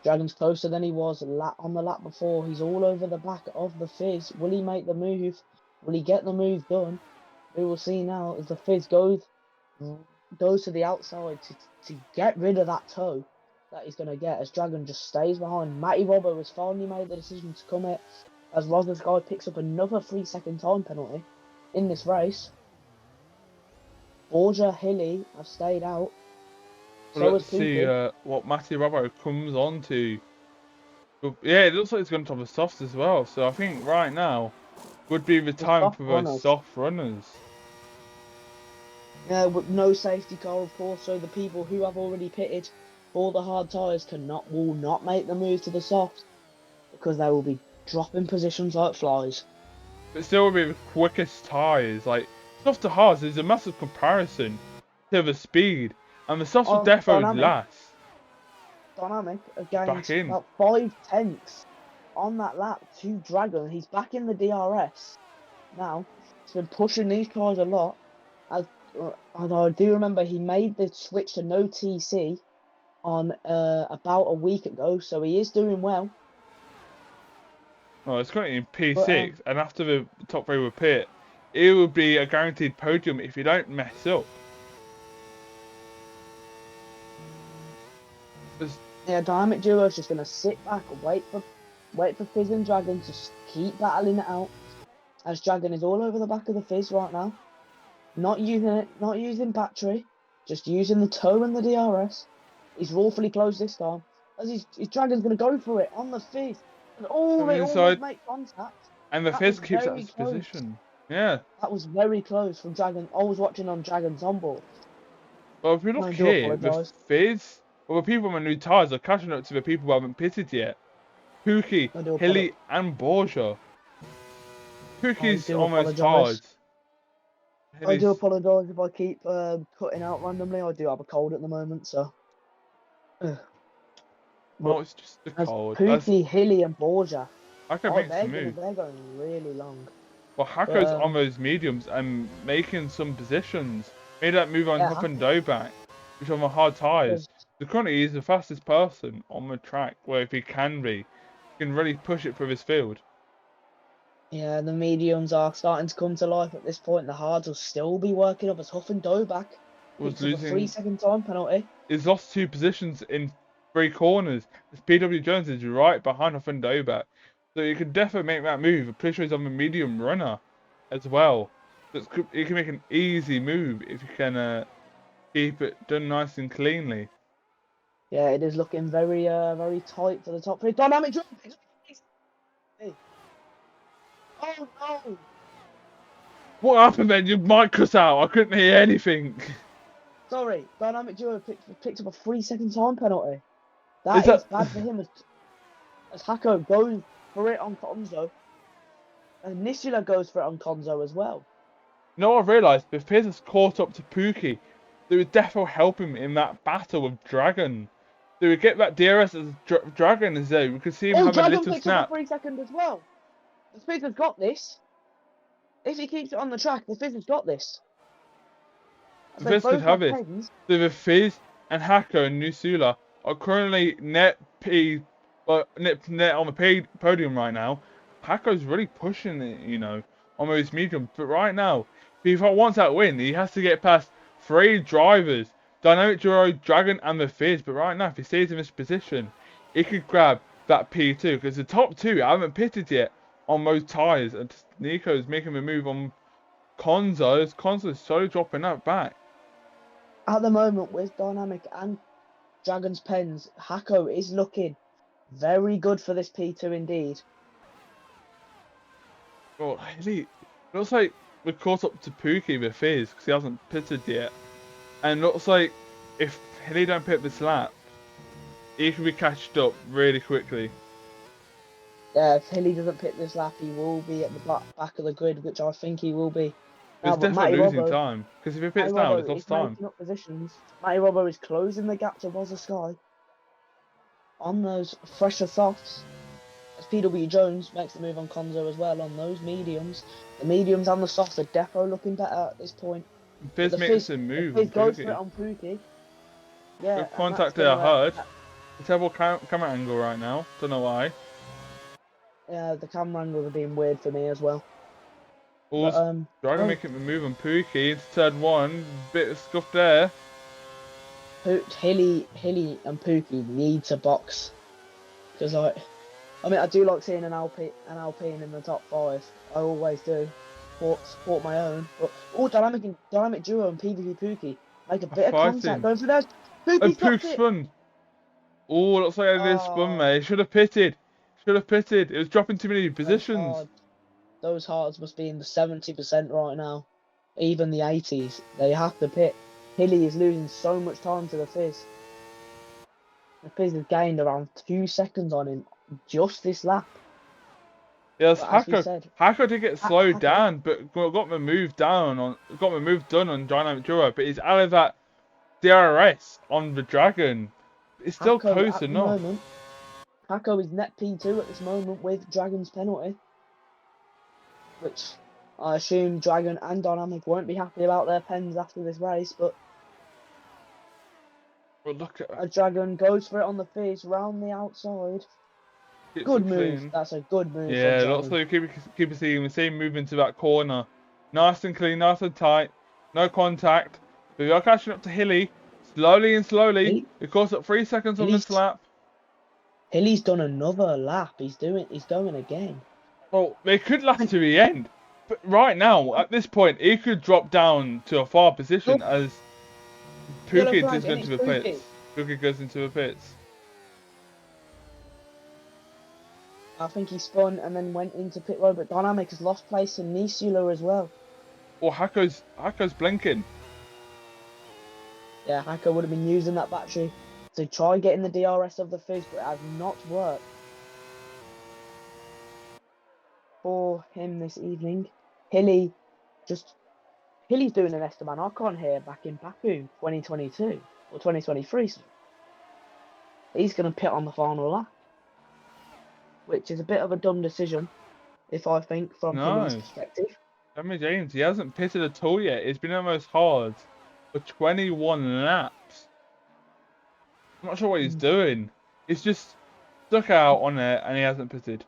Dragon's closer than he was on the lap before. He's all over the back of the Fizz. Will he make the move? Will he get the move done? We will see now as the Fizz goes to the outside to get rid of that toe that he's going to get, as Dragon just stays behind. Matty Robbo has finally made the decision to come in, as Rosner picks up another 3-second time penalty in this race. Borja, Hilly have stayed out. Well, let's see what Matty Robbo comes on to. But, yeah, it looks like he's going to have the softs as well. So I think right now would be the time for those soft runners. Yeah, with no safety car, of course, so the people who have already pitted for the hard tyres will not make the move to the soft, because they will be dropping positions like flies. But still will be the quickest tyres. Like, soft to hards, there's a massive comparison to the speed. And the softs will definitely last. Dynamic against about 5/10 on that lap to Dragon. He's back in the DRS now. He's been pushing these cars a lot. I do remember he made the switch to no TC on about a week ago, so he is doing well. Oh, it's currently in P6, and after the top three were pit, it would be a guaranteed podium if you don't mess up. Yeah, Dynamic Duo is just gonna sit back and wait for Fizz and Dragon to keep battling it out, as Dragon is all over the back of the Fizz right now. Not using battery, just using the toe and the DRS. He's awfully close this time, as his Dragon's gonna go for it on the Fizz, and they almost make contact. And the Fizz keeps that position. Yeah. That was very close from Dragon. I was watching on Dragon's onboard. Well, if you look here, the Fizz. Well, the people with new tyres are catching up to the people who haven't pitted yet. Pookie, Hilly, and Borja. Pookie's almost tired. I do apologise if I keep cutting out randomly. I do have a cold at the moment, so. Well, it's just the cold. Pookie, Hilly, and Borja. They're going really long. Well, Hacko's on those mediums and making some positions. Made that move on Huff and Doback, which on the hard tyres. So currently he's the fastest person on the track, where if he can be, he can really push it through his field. Yeah, the mediums are starting to come to life at this point. The hards will still be working up, as Huff and Doback was losing a 3-second time penalty. He's lost 2 positions in 3 corners. As PW Jones is right behind Huff and Doback. So you can definitely make that move. I'm pretty sure he's on the medium runner as well. So you can make an easy move if you can keep it done nice and cleanly. Yeah, it is looking very tight for the top 3. Dynamic drop. Hey. Oh no! What happened then? Your mic cut out. I couldn't hear anything. Sorry, Dynamic Duo picked up a 3-second time penalty. That is bad for him, as Hacko goes for it on Konzo. And Nisula goes for it on Konzo as well. No, I've realised if Fizz has caught up to Pookie, they would definitely help him in that battle with Dragon. They would get that DRS as Dragon as though we could see him have a little snap. Dragon picked up a 3-second as well. The Fizz has got this. If he keeps it on the track, the Fizz has got this. The Fizz could have it. So the Fizz and Hacko and Nisula are currently net on the podium right now. Hacko's really pushing it, you know, on those mediums. But right now, if he wants that win, he has to get past 3 drivers. Dynamic Duo, Dragon, and the Fizz. But right now, if he stays in this position, he could grab that P2. Because the top 2 haven't pitted yet on those tyres. And Nico's making a move on Konzo. Konzo's slowly dropping that back. At the moment, with Dynamic and Dragon's pens, Hacko is looking very good for this P2 indeed. Well, it looks like we're caught up to Pookie with Fizz because he hasn't pitted yet. And looks like if Hilly don't pit this lap, he can be catched up really quickly. Yeah, if Hilly doesn't pit this lap, he will be at the back of the grid, which I think he will be. It's but definitely losing time. Because if he Matty pits now, it's Robbo lost is time. making up positions. Matty Robbo is closing the gap to Wazza Sky on those fresher softs. As PW Jones makes the move on Conzo as well on those mediums. The mediums and the softs are defo looking better at this point. Fizz makes a move on Goes for it Pookie. on Pookie. Yeah, Good contact there, I heard. It's terrible camera angle right now. Don't know why. Yeah, the camera angles are being weird for me as well. Dragon making the move on Pookie into turn one. Bit of scuff there. Hilly and Pookie need to box. Because I mean, I do like seeing an Alpine in the top 5. I always do. Support my own. But dynamic duo and PvP Pookie make a bit of contact going for those. Pookie's Pook spun. Oh, looks like I did spun, mate. Should have pitted. It was dropping too many positions. Those hards must be in the 70% right now. Even the 80s. They have to pit. Hilly is losing so much time to the Fizz. The Fizz has gained around 2 seconds on him just this lap. Yes, Hako did get slowed down, but got my move done on Dynamic Duo, but he's out of that DRS on the Dragon. It's still close enough. Hako is net P2 at this moment with Dragon's penalty, which I assume Dragon and Dynamic won't be happy about their pens after this race, but look at a Dragon goes for it on the Fizz round the outside. Good move. Clean. That's a good move. Yeah, lots of keep seeing the same movement to that corner. Nice and clean, nice and tight. No contact. But we are catching up to Hilly. Slowly. It costs up 3 seconds on this lap. Hilly's done another lap. He's going again. Well, they could last to the end. But right now, at this point, he could drop down to a far position as Pookie goes into the pits. Pookie goes into the pits. I think he spun and then went into pit road, but Dynamic has lost place in Nisula as well. Or Hako's blinking. Yeah, Hako would have been using that battery to try getting the DRS of the Fizz, but it has not worked for him this evening. Hilly's doing an Esteban Ocon here back in Baku 2022 or 2023. So he's going to pit on the final lap, which is a bit of a dumb decision, if I think, from Hilly's perspective. Sammy James, he hasn't pitted at all yet. It's been almost hard for 21 laps. I'm not sure what he's doing. He's just stuck out on it and he hasn't pitted.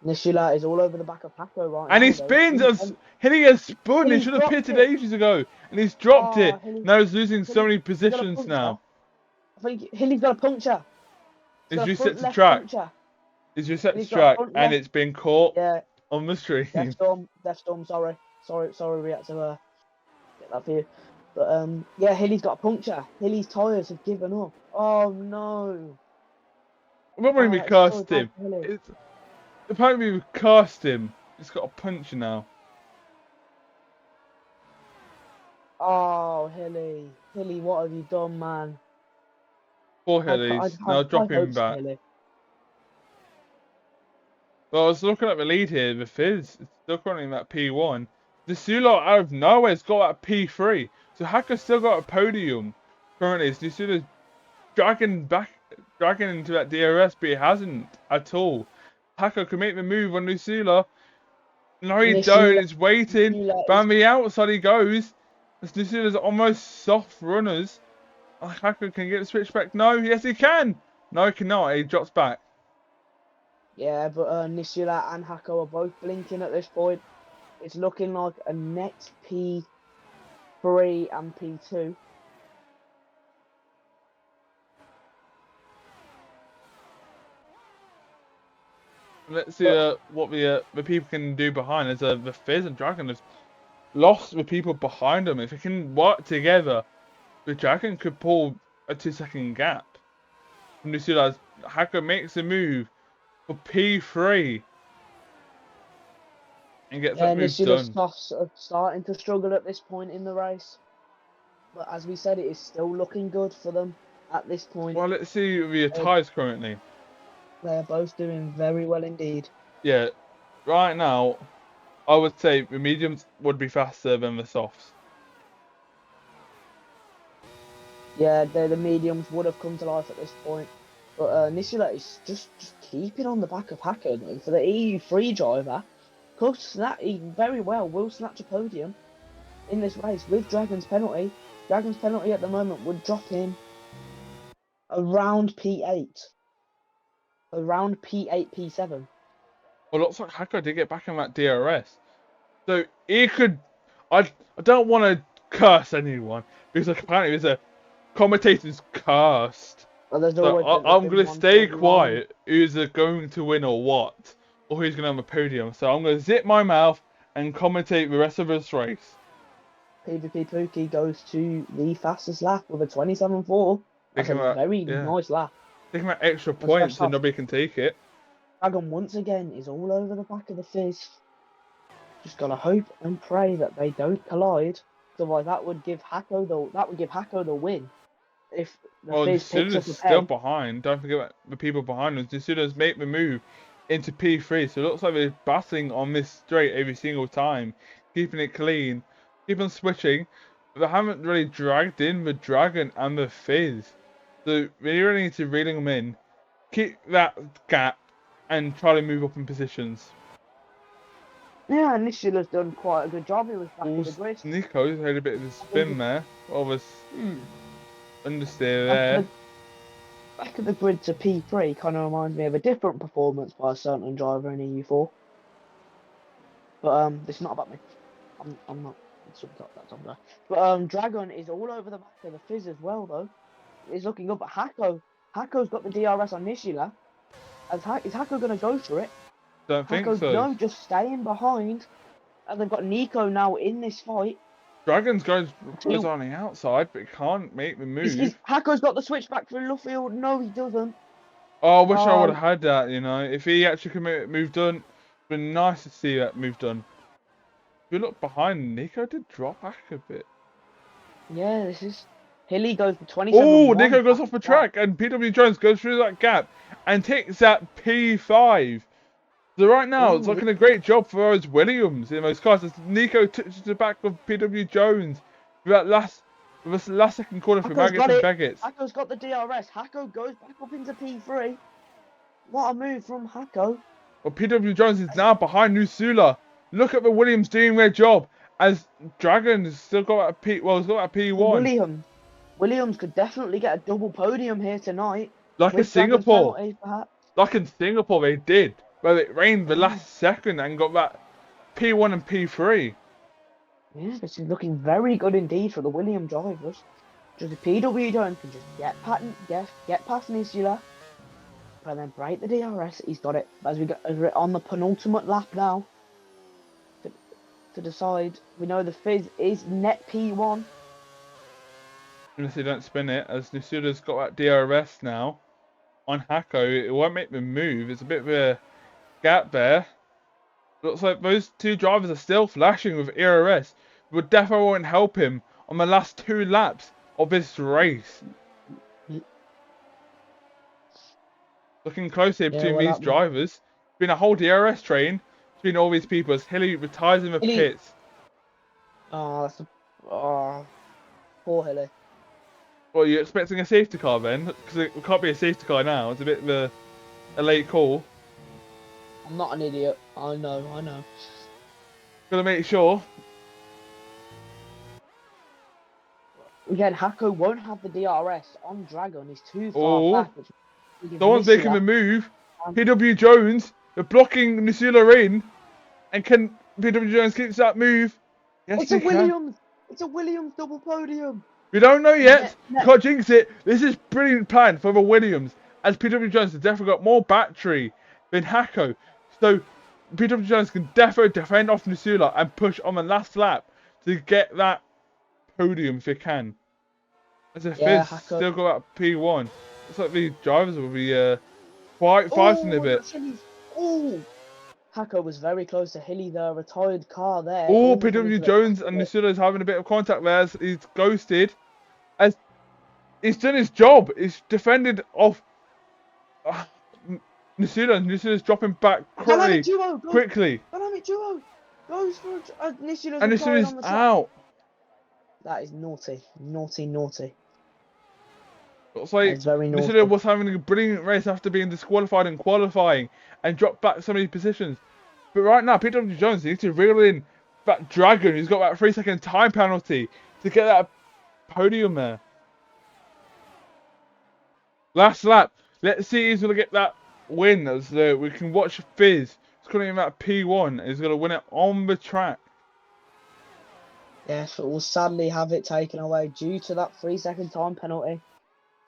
Nishula is all over the back of Hako right now. And he spins! Hilly has spun! He should have pitted ages ago. And he's dropped it. Now he's losing so many positions now. I think Hilly's got a puncture. He's reset to track. He's reset to track and it's been caught on the stream. Death Storm, sorry, we had to get that for you. But yeah, Hilly's got a puncture. Hilly's tyres have given up. Oh no. Remember we cast him. Apparently we cast him. He's got a puncture now. Oh, Hilly. Hilly, what have you done, man? Poor Hilly's. Now drop him back. Well, I was looking at the lead here. The Fizz is still currently at P1. The Sula out of nowhere has got at P3. So Hacker's still got a podium currently. So Sula's dragging into that DRS, but he hasn't at all. Hacker can make the move on Lucila. No, he don't. He's waiting. Down the outside he goes. As Lucila's almost soft runners. Hacker can get the switch back. No, yes he can. No, he cannot. He drops back. Yeah, but Nisula and Hako are both blinking at this point. It's looking like a net P3 and P2. Let's see what the people can do behind. As the Fizz and Dragon have lost the people behind them. If they can work together, the Dragon could pull a 2-second gap. From Nisula, Hako makes a move for P3 and gets that move done. Nisula's starting to struggle at this point in the race, but as we said, it is still looking good for them at this point. Well, let's see the tyres currently. They are both doing very well indeed. Yeah, right now, I would say the mediums would be faster than the softs. Yeah, the mediums would have come to life at this point. But Nisula is just keeping on the back of Hacker though. For the EU3 driver, he very well will snatch a podium in this race with Dragon's penalty. Dragon's penalty at the moment would drop him around P8. Around P8, P7. Well, looks like Hacker did get back in that DRS. So he could. I don't want to curse anyone because apparently there's a commentator's cursed. Well, there's So always I'm going to stay one quiet who's going to win or what. Or who's going to have a podium. So I'm going to zip my mouth and commentate the rest of this race. PvP Pookie goes to the fastest lap with a 27.4. That's a very nice lap. Taking that extra points and nobody can take it. Dragon once again is all over the back of the Fizz. Just gotta hope and pray that they don't collide. Otherwise, that would give Hako the win. If the Fizz picks up a still behind. Don't forget the people behind us. Nasuda's make the move into P3, so it looks like they're battling on this straight every single time, keeping it clean, keep on switching. But they haven't really dragged in the Dragon and the Fizz, so we really need to reel them in, keep that gap, and try to move up in positions. Yeah, Nishila's done quite a good job. He was back in the grid. Nico's had a bit of a spin there. Understeer there. Back of the grid to P3 kind of reminds me of a different performance by a certain driver in EU4. But it's not about me. I'm not. That's on there. But Dragon is all over the back of the Fizz as well though. He's looking up at Hako. Hako's got the DRS on Nishila. Is Hako gonna go for it? Don't think Hako's so. No, just staying behind. And they've got Nico now in this fight. Dragon's goes on the outside, but can't make the move. Hako's got the switch back through Luffield. No, he doesn't. Oh, I wish I would have had that, you know. If he actually could make it move done, it'd been nice to see that move done. If you look behind, Nico did drop back a bit. Yeah, this is... Hilly goes for 27. Oh, Nico goes off the track, and PW Jones goes through that gap and takes that P5. So right now, it's looking a great job for those Williams in those cars. As Nico touches the back of PW Jones with that last second corner for Maggots and Begets. Hako's got the DRS. Hako goes back up into P3. What a move from Hako. Well, PW Jones is now behind Nusula. Look at the Williams doing their job. As Dragon has still got a he's got a P1. Williams could definitely get a double podium here tonight. Like in Singapore. Like in Singapore they did. Well, it rained the last second and got that P1 and P3. Yeah, this is looking very good indeed for the Williams drivers. Just the PW Jones can just get past Nisula, and then break the DRS. He's got it. As we're on the penultimate lap now, to decide. We know the Fizz is net P1. Unless they don't spin it, as Nisula's got that DRS now on Hako, it won't make the move. It's a bit of a gap there. Looks like those two drivers are still flashing with ERS. Would definitely won't help him on the last 2 laps of this race. Looking closely between these drivers. It's been a whole DRS train between all these people as Hilly retires in the pits. Oh, poor Hilly. Well, are you expecting a safety car then? Because it can't be a safety car now. It's a bit of a late call. I'm not an idiot. I know. Gotta make sure. Again, Hako won't have the DRS on Dragon. He's too far back. Someone's making the move. PW Jones, they're blocking Nisula in. And can PW Jones keep that move? Yes, it's a Williams. It's a Williams double podium. We don't know yet. Can't jinx it. This is brilliant plan for the Williams. As PW Jones has definitely got more battery than Hako. So PW Jones can definitely defend off Nisula and push on the last lap to get that podium if he can. As if Fizz still got that P1. Looks like the drivers will be quite fighting a bit. Hako was very close to Hilly there, retired car there. Oh, PW Jones and Nisula is having a bit of contact there as he's ghosted. As he's done his job. He's defended off Nisula. Nisula's dropping back quickly. Dynamic duo. Goes for Nishino's And this applied is on the track. out. That is naughty. Naughty, naughty. Looks That like is very naughty. Nishida was having a brilliant race after being disqualified in qualifying and dropped back so many positions. But right now, PW Jones needs to reel in that Dragon who's got that 3-second time penalty to get that podium there. Last lap. Let's see who's going to get that win. As we can watch Fizz. He's calling him at P1. He's going to win it on the track. Yes, but we'll sadly have it taken away due to that 3-second time penalty.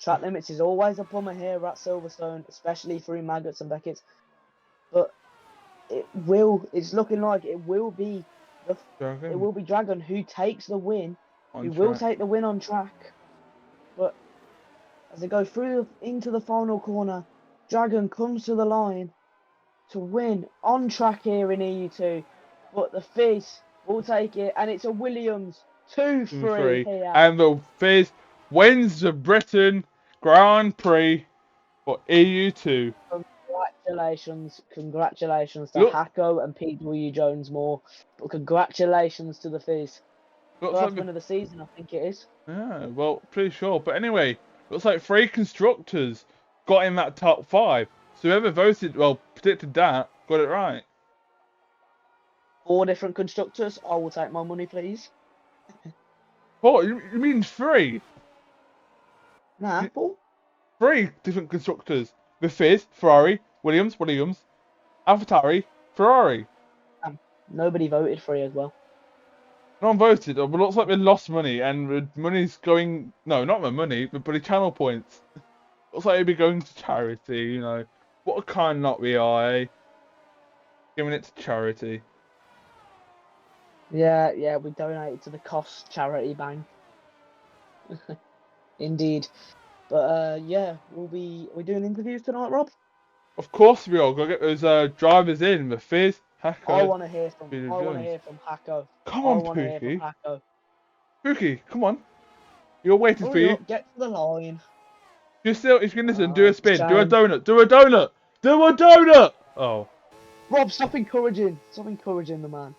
Track limits is always a bummer here at Silverstone, especially through Maggots and Beckett's. But it's looking like it will be Dragon who takes the win. Who will take the win on track. But as they go through into the final corner, Dragon comes to the line to win on track here in EU2. But the Fizz will take it, and it's a Williams 2-3 here. And the Fizz wins the Britain Grand Prix for EU2. Congratulations to Hacko and PW Jones more. But congratulations to the Fizz. First win of the season, I think it is. Yeah, well, pretty sure. But anyway, looks like 3 constructors got in that top 5. So whoever predicted that, got it right. 4 different constructors. I will take my money, please. What? You mean 3? Nah, 4. 3 different constructors. The Fizz, Ferrari, Williams, AlphaTauri, Ferrari. Nobody voted for it as well. No one voted, but it looks like they lost money, and the money's going... No, not the money, but the channel points. Looks like it'd be going to charity, you know. What a kind lot we are, eh? Giving it to charity. Yeah, we donated to the COS charity bank. Indeed. But yeah, we're doing interviews tonight, Rob? Of course we are. Gotta get those drivers in. The Fizz, Hacko. I want to hear from Hacko. Come on, Pookie. Pookie, come on. You're waiting for you. Get to the line. If you can listen, do a spin. Do a donut. Do a donut. Do a donut. Oh. Rob, stop encouraging. Stop encouraging the man.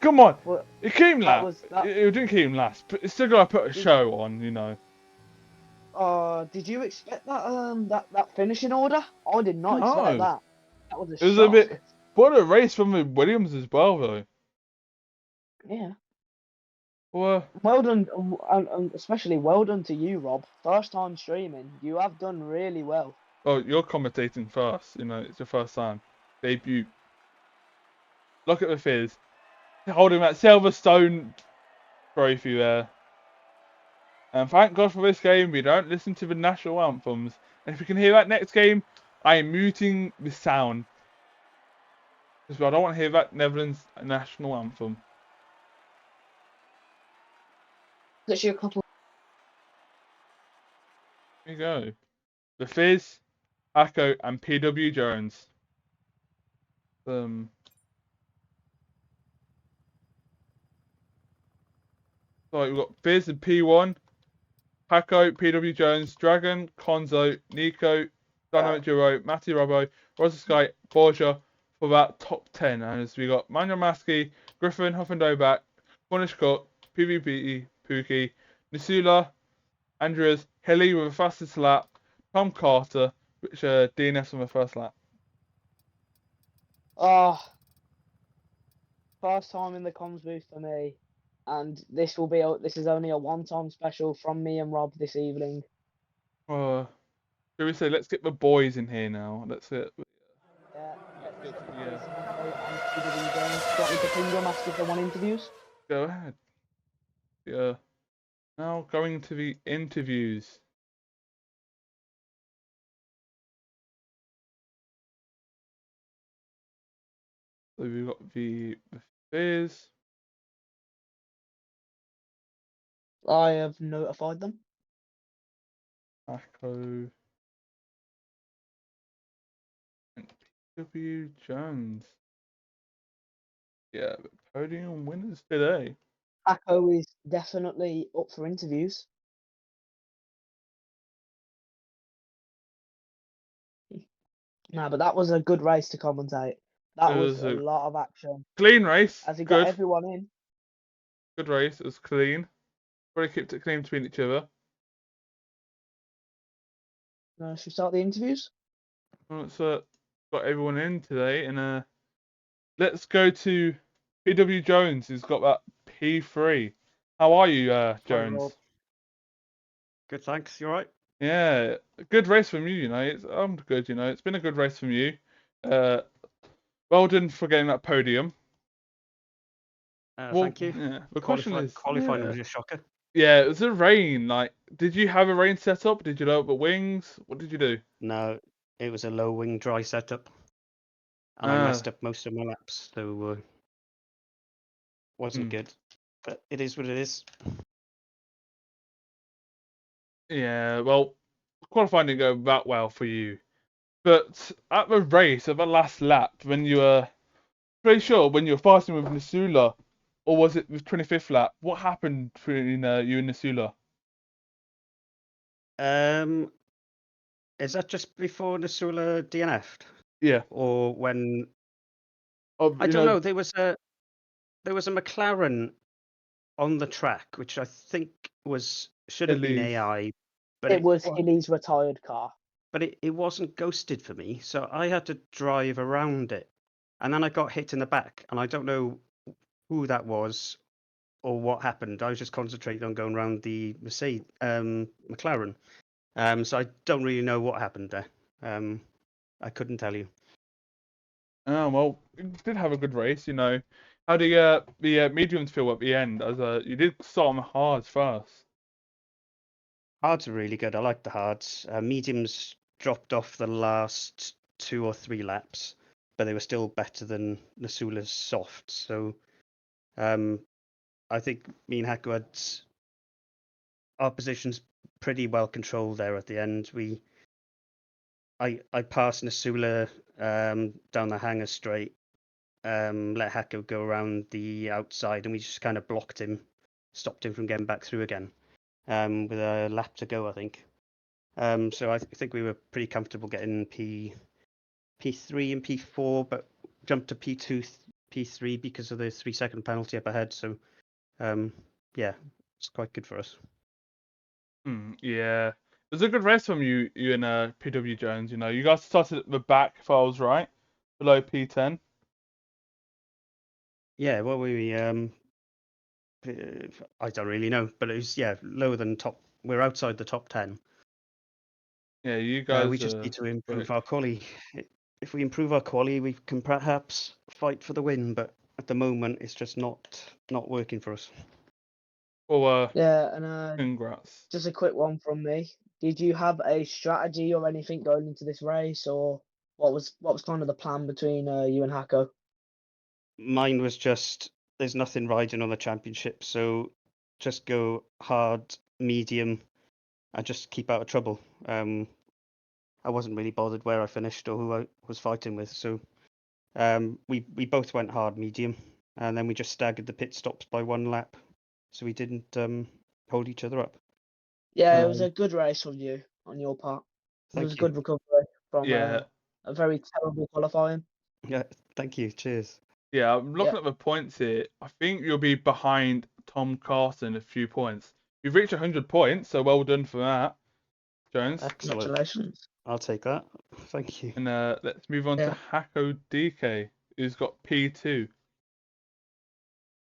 Come on. What? It came last. It didn't came last, but it's still gotta put a show on, you know. Did you expect that that finishing order? I did not expect that. That was a shock. It was a bit. What a race from the Williams as well, though. Yeah. Well done, and especially well done to you, Rob. First time streaming, you have done really well. Oh, you're commentating first. You know, it's your first time. Debut. Look at the Fizz. Holding that Silverstone trophy there. And thank God for this game, we don't listen to the national anthems. And if you can hear that next game, I am muting the sound. Because I don't want to hear that Netherlands national anthem. That's your couple. There you go. The Fizz, Hacko, and PW Jones. So we've got Fizz and P1, Hacko, PW Jones, Dragon, Konzo, Nico, Dynamic Duo, Matty Robbo, Rosa Sky, Borgia for that top 10. And as we got Manuel Maskey, Griffin, Huffendobach, Cornish Cook, PvP, Pookie, Nisula, Andreas, Hilly with the fastest lap, Tom Carter, which DNS on the first lap. First time in the comms booth for me, and this is only a one-time special from me and Rob this evening. Shall we say let's get the boys in here now? Let's get. Yeah. Got me to ping them, ask if they want interviews. Go ahead. Yeah. Now going to the interviews. So we've got the Fizz. I have notified them. Hacko. And PW Jones. Yeah, the podium winners today. Hacko is definitely up for interviews. No, but that was a good race to commentate. That It was was a a lot of action clean race. as he got Good. everyone in. Good race. It was clean. Very kept it clean between each other. Should we start the interviews? Well, it's got everyone in today, and let's go to PW Jones, who's got that P3. How are you, Hi, Jones? Rob. Good, thanks. You alright? Yeah, good race from you. I'm good. It's been a good race from you. Well done for getting that podium. Thank you. Yeah. The question is, Qualifying was a shocker. yeah, it was a rain. Like, did you have a rain setup? Did you load up the wings? What did you do? No, it was a low wing dry setup, and I messed up most of my laps, so wasn't good. But it is what it is. Yeah, well, qualifying didn't go that well for you. But at the race, at the last lap, when you were pretty sure when you were fasting with Nasula, or was it the 25th lap? What happened between you and Nasula? Is that just before Nasula DNF'd, Yeah. or when? Oh, I don't know. There was a McLaren on the track, which I think should have been Elise. AI, but It was Hilly's retired car. but it wasn't ghosted for me, so I had to drive around it. And then I got hit in the back, and I don't know who that was or what happened. I was just concentrating on going around the Mercedes, McLaren. So I don't really know what happened there. I couldn't tell you. Oh, well, you did have a good race. How do the mediums feel at the end? As you did start on the hards first. Hards are really good. I like the hards. Mediums dropped off the last 2 or 3 laps, but they were still better than Nasula's softs. So I think me and Haku had our positions pretty well controlled there at the end. I passed Nasula down the hangar straight, let Haku go around the outside, and we just kind of blocked him, stopped him from getting back through again. With a lap to go, I think. So I think we were pretty comfortable getting P3 and P4, but jumped to P2, P3 because of the 3-second penalty up ahead. So yeah, it's quite good for us. Yeah, it was a good race from you and PW Jones. You guys started at the back, if I was right, below P10. Yeah, well, I don't really know, but it was lower than top. We're outside the top 10. Yeah, you guys. We just need to improve our quali. If we improve our quali, we can perhaps fight for the win. But at the moment, it's just not working for us. Well, Yeah, and congrats. just a quick one from me. Did you have a strategy or anything going into this race, or what was kind of the plan between you and Hako? Mine was just there's nothing riding on the championship, so just go hard, medium, and just keep out of trouble. I wasn't really bothered where I finished or who I was fighting with, so we both went hard, medium, and then we just staggered the pit stops by 1 lap, so we didn't hold each other up. Yeah, it was a good race from you on your part. It was a good recovery from a very terrible qualifying. Yeah, thank you. Cheers. Yeah, I'm looking at the points here. I think you'll be behind Tom Carson a few points. You've reached 100 points, so well done for that, Jones. Excellent. Congratulations. I'll take that. Thank you. And let's move on to Hako DK, who's got P2.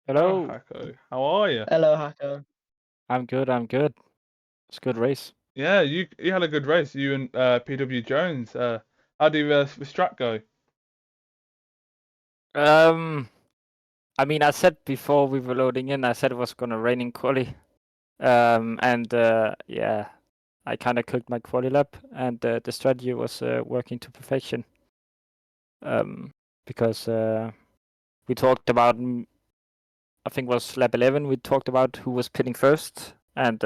Hello. Hako. How are you? Hello, Hako. I'm good. It's a good race. Yeah, you had a good race. You and PW Jones. How did the strat go? I mean, I said before we were loading in, I said it was gonna rain in quali. Yeah, I kind of cooked my quali lap, and the strategy was working to perfection. Because we talked about, I think it was lap 11. We talked about who was pitting first, and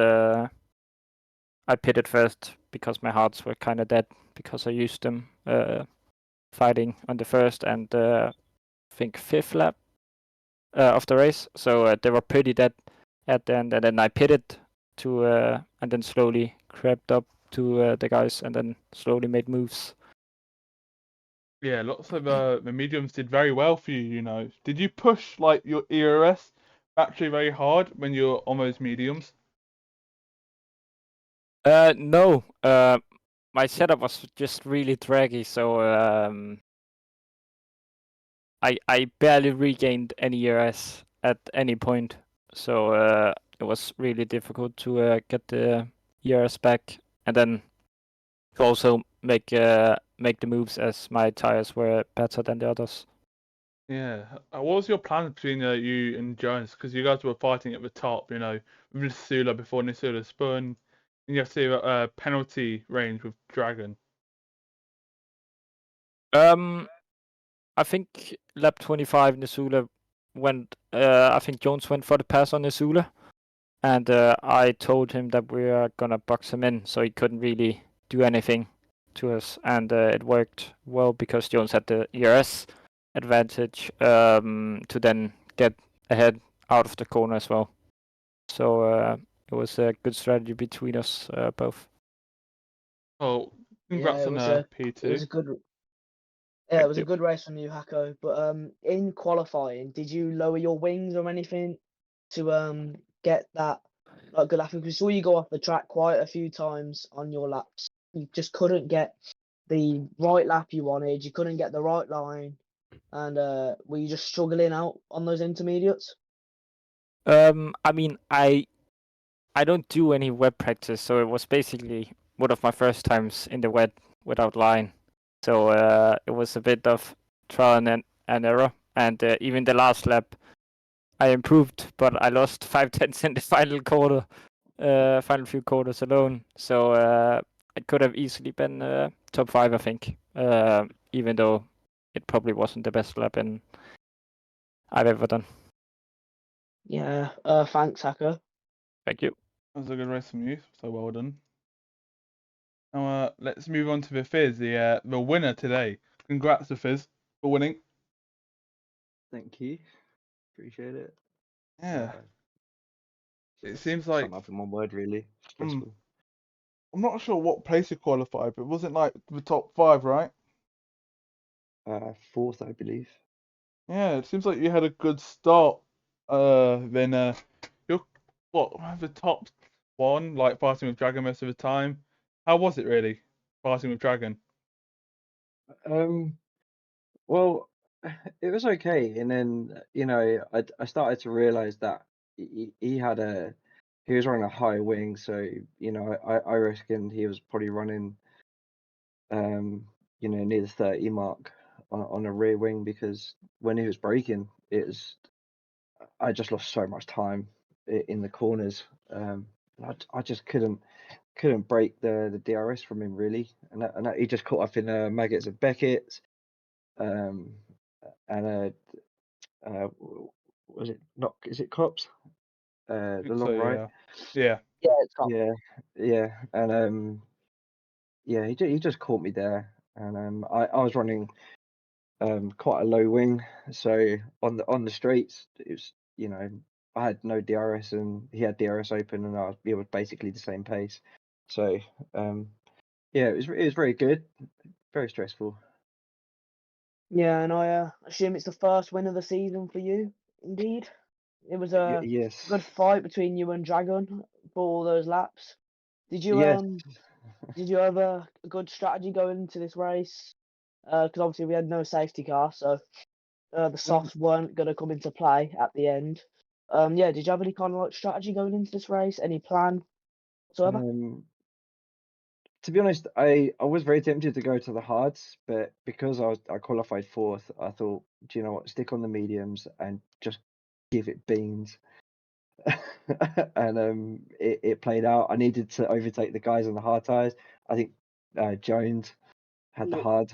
I pitted first because my hearts were kind of dead because I used them fighting on the first and I think 5th lap of the race. So they were pretty dead at the end, and then I pitted to and then slowly crept up to the guys and then slowly made moves. Yeah, lots of the mediums did very well for you, you know. Did you push like your ERS battery very hard when you're on those mediums? No. My setup was just really draggy, so I barely regained any ERS at any point. So it was really difficult to get the ERS back, and then to also make the moves as my tires were better than the others. Yeah. What was your plan between you and Jones? Because you guys were fighting at the top, you know, with Nisula before Nisula spun. And you have to see penalty range with Dragon. I think lap 25 Nisula went. I think Jones went for the pass on Nisula, and I told him that we are gonna box him in, so he couldn't really do anything to us, and it worked well because Jones had the ERS advantage to then get ahead out of the corner as well. So it was a good strategy between us both. Oh, congrats Yeah, on it P2. was a good yeah, Thank it was a you. good race from you, Hako. But in qualifying, did you lower your wings or anything to get that like good lap? Because we saw you go off the track quite a few times on your laps. You just couldn't get the right lap you wanted. You couldn't get the right line, and were you just struggling out on those intermediates? I mean, I don't do any web practice, so it was basically one of my first times in the wet without line. So it was a bit of trial and error. And even the last lap, I improved, but I lost 5/10 in the final quarter, final few quarters alone. So it could have easily been top 5, I think, even though it probably wasn't the best lap I've ever done. Yeah. Thanks, Hako. Thank you. That was a good race from you, so well done. Now let's move on to the Fizz, the winner today. Congrats to Fizz for winning. Thank you. Appreciate it. Yeah. It Just seems like sum up in one word, really. Stressful. I'm not sure what place you qualified, but it wasn't like the top 5, right? Fourth, I believe. Yeah, it seems like you had a good start. Then you're what the top one, like fighting with Dragon most of the time. How was it really fighting with Dragon? Well, it was okay, and then I started to realize that he had he was running a high wing, so I reckon he was probably running near the 30 mark on a rear wing, because when he was braking, I just lost so much time in the corners. I just couldn't break the DRS from him, really, and he just caught up in Maggots and Beckett, and was it not? Is it Cops? I The think long so, right. yeah. Yeah, it's top. Yeah, and he just caught me there, and I was running quite a low wing, so on the straights it was I had no DRS and he had DRS open, and it was basically the same pace. So yeah, it was very good, very stressful. Yeah, and I assume it's the first win of the season for you. Indeed, it was a Yes, good fight between you and Dragon for all those laps. Did you yes. did you have a good strategy going into this race? Because obviously we had no safety car, so the softs weren't going to come into play at the end. Yeah, did you have any kind of like strategy going into this race? Any plan whatsoever? To be honest, I was very tempted to go to the hards, but because I qualified fourth, I thought, do you know what, stick on the mediums and just give it beans. And it played out. I needed to overtake the guys on the hard tires. I think Jones had the Yeah. hard.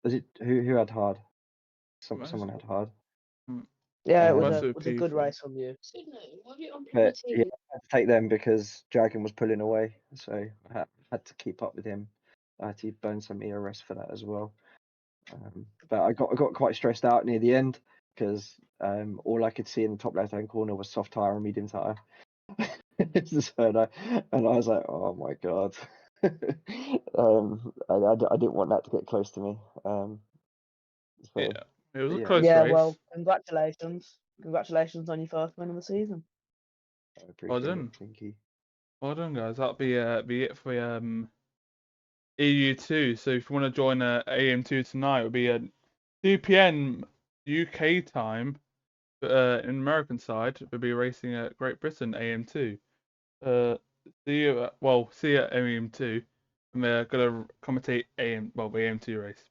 Was it who had hard? Nice. Someone had hard. Yeah, it Most of was a good P3. race from you. But yeah, I had to take them because Dragon was pulling away, so I had to keep up with him. I had to burn some ERS for that as well. But I got quite stressed out near the end because all I could see in the top left hand corner was soft tire and medium tire. So, and I was like, oh my god. I didn't want that to get close to me. So, Yeah, it was a yeah. close Yeah, race. well, congratulations. Congratulations on your first win of the season. I appreciate done. it. Thank you. Well done, guys. That'll be it for EU2. So if you want to join AM2 tonight, it'll be at 2 p.m. UK time. But in American side, we'll be racing at Great Britain AM2. See you at AM2. And we're gonna commentate AM2 race.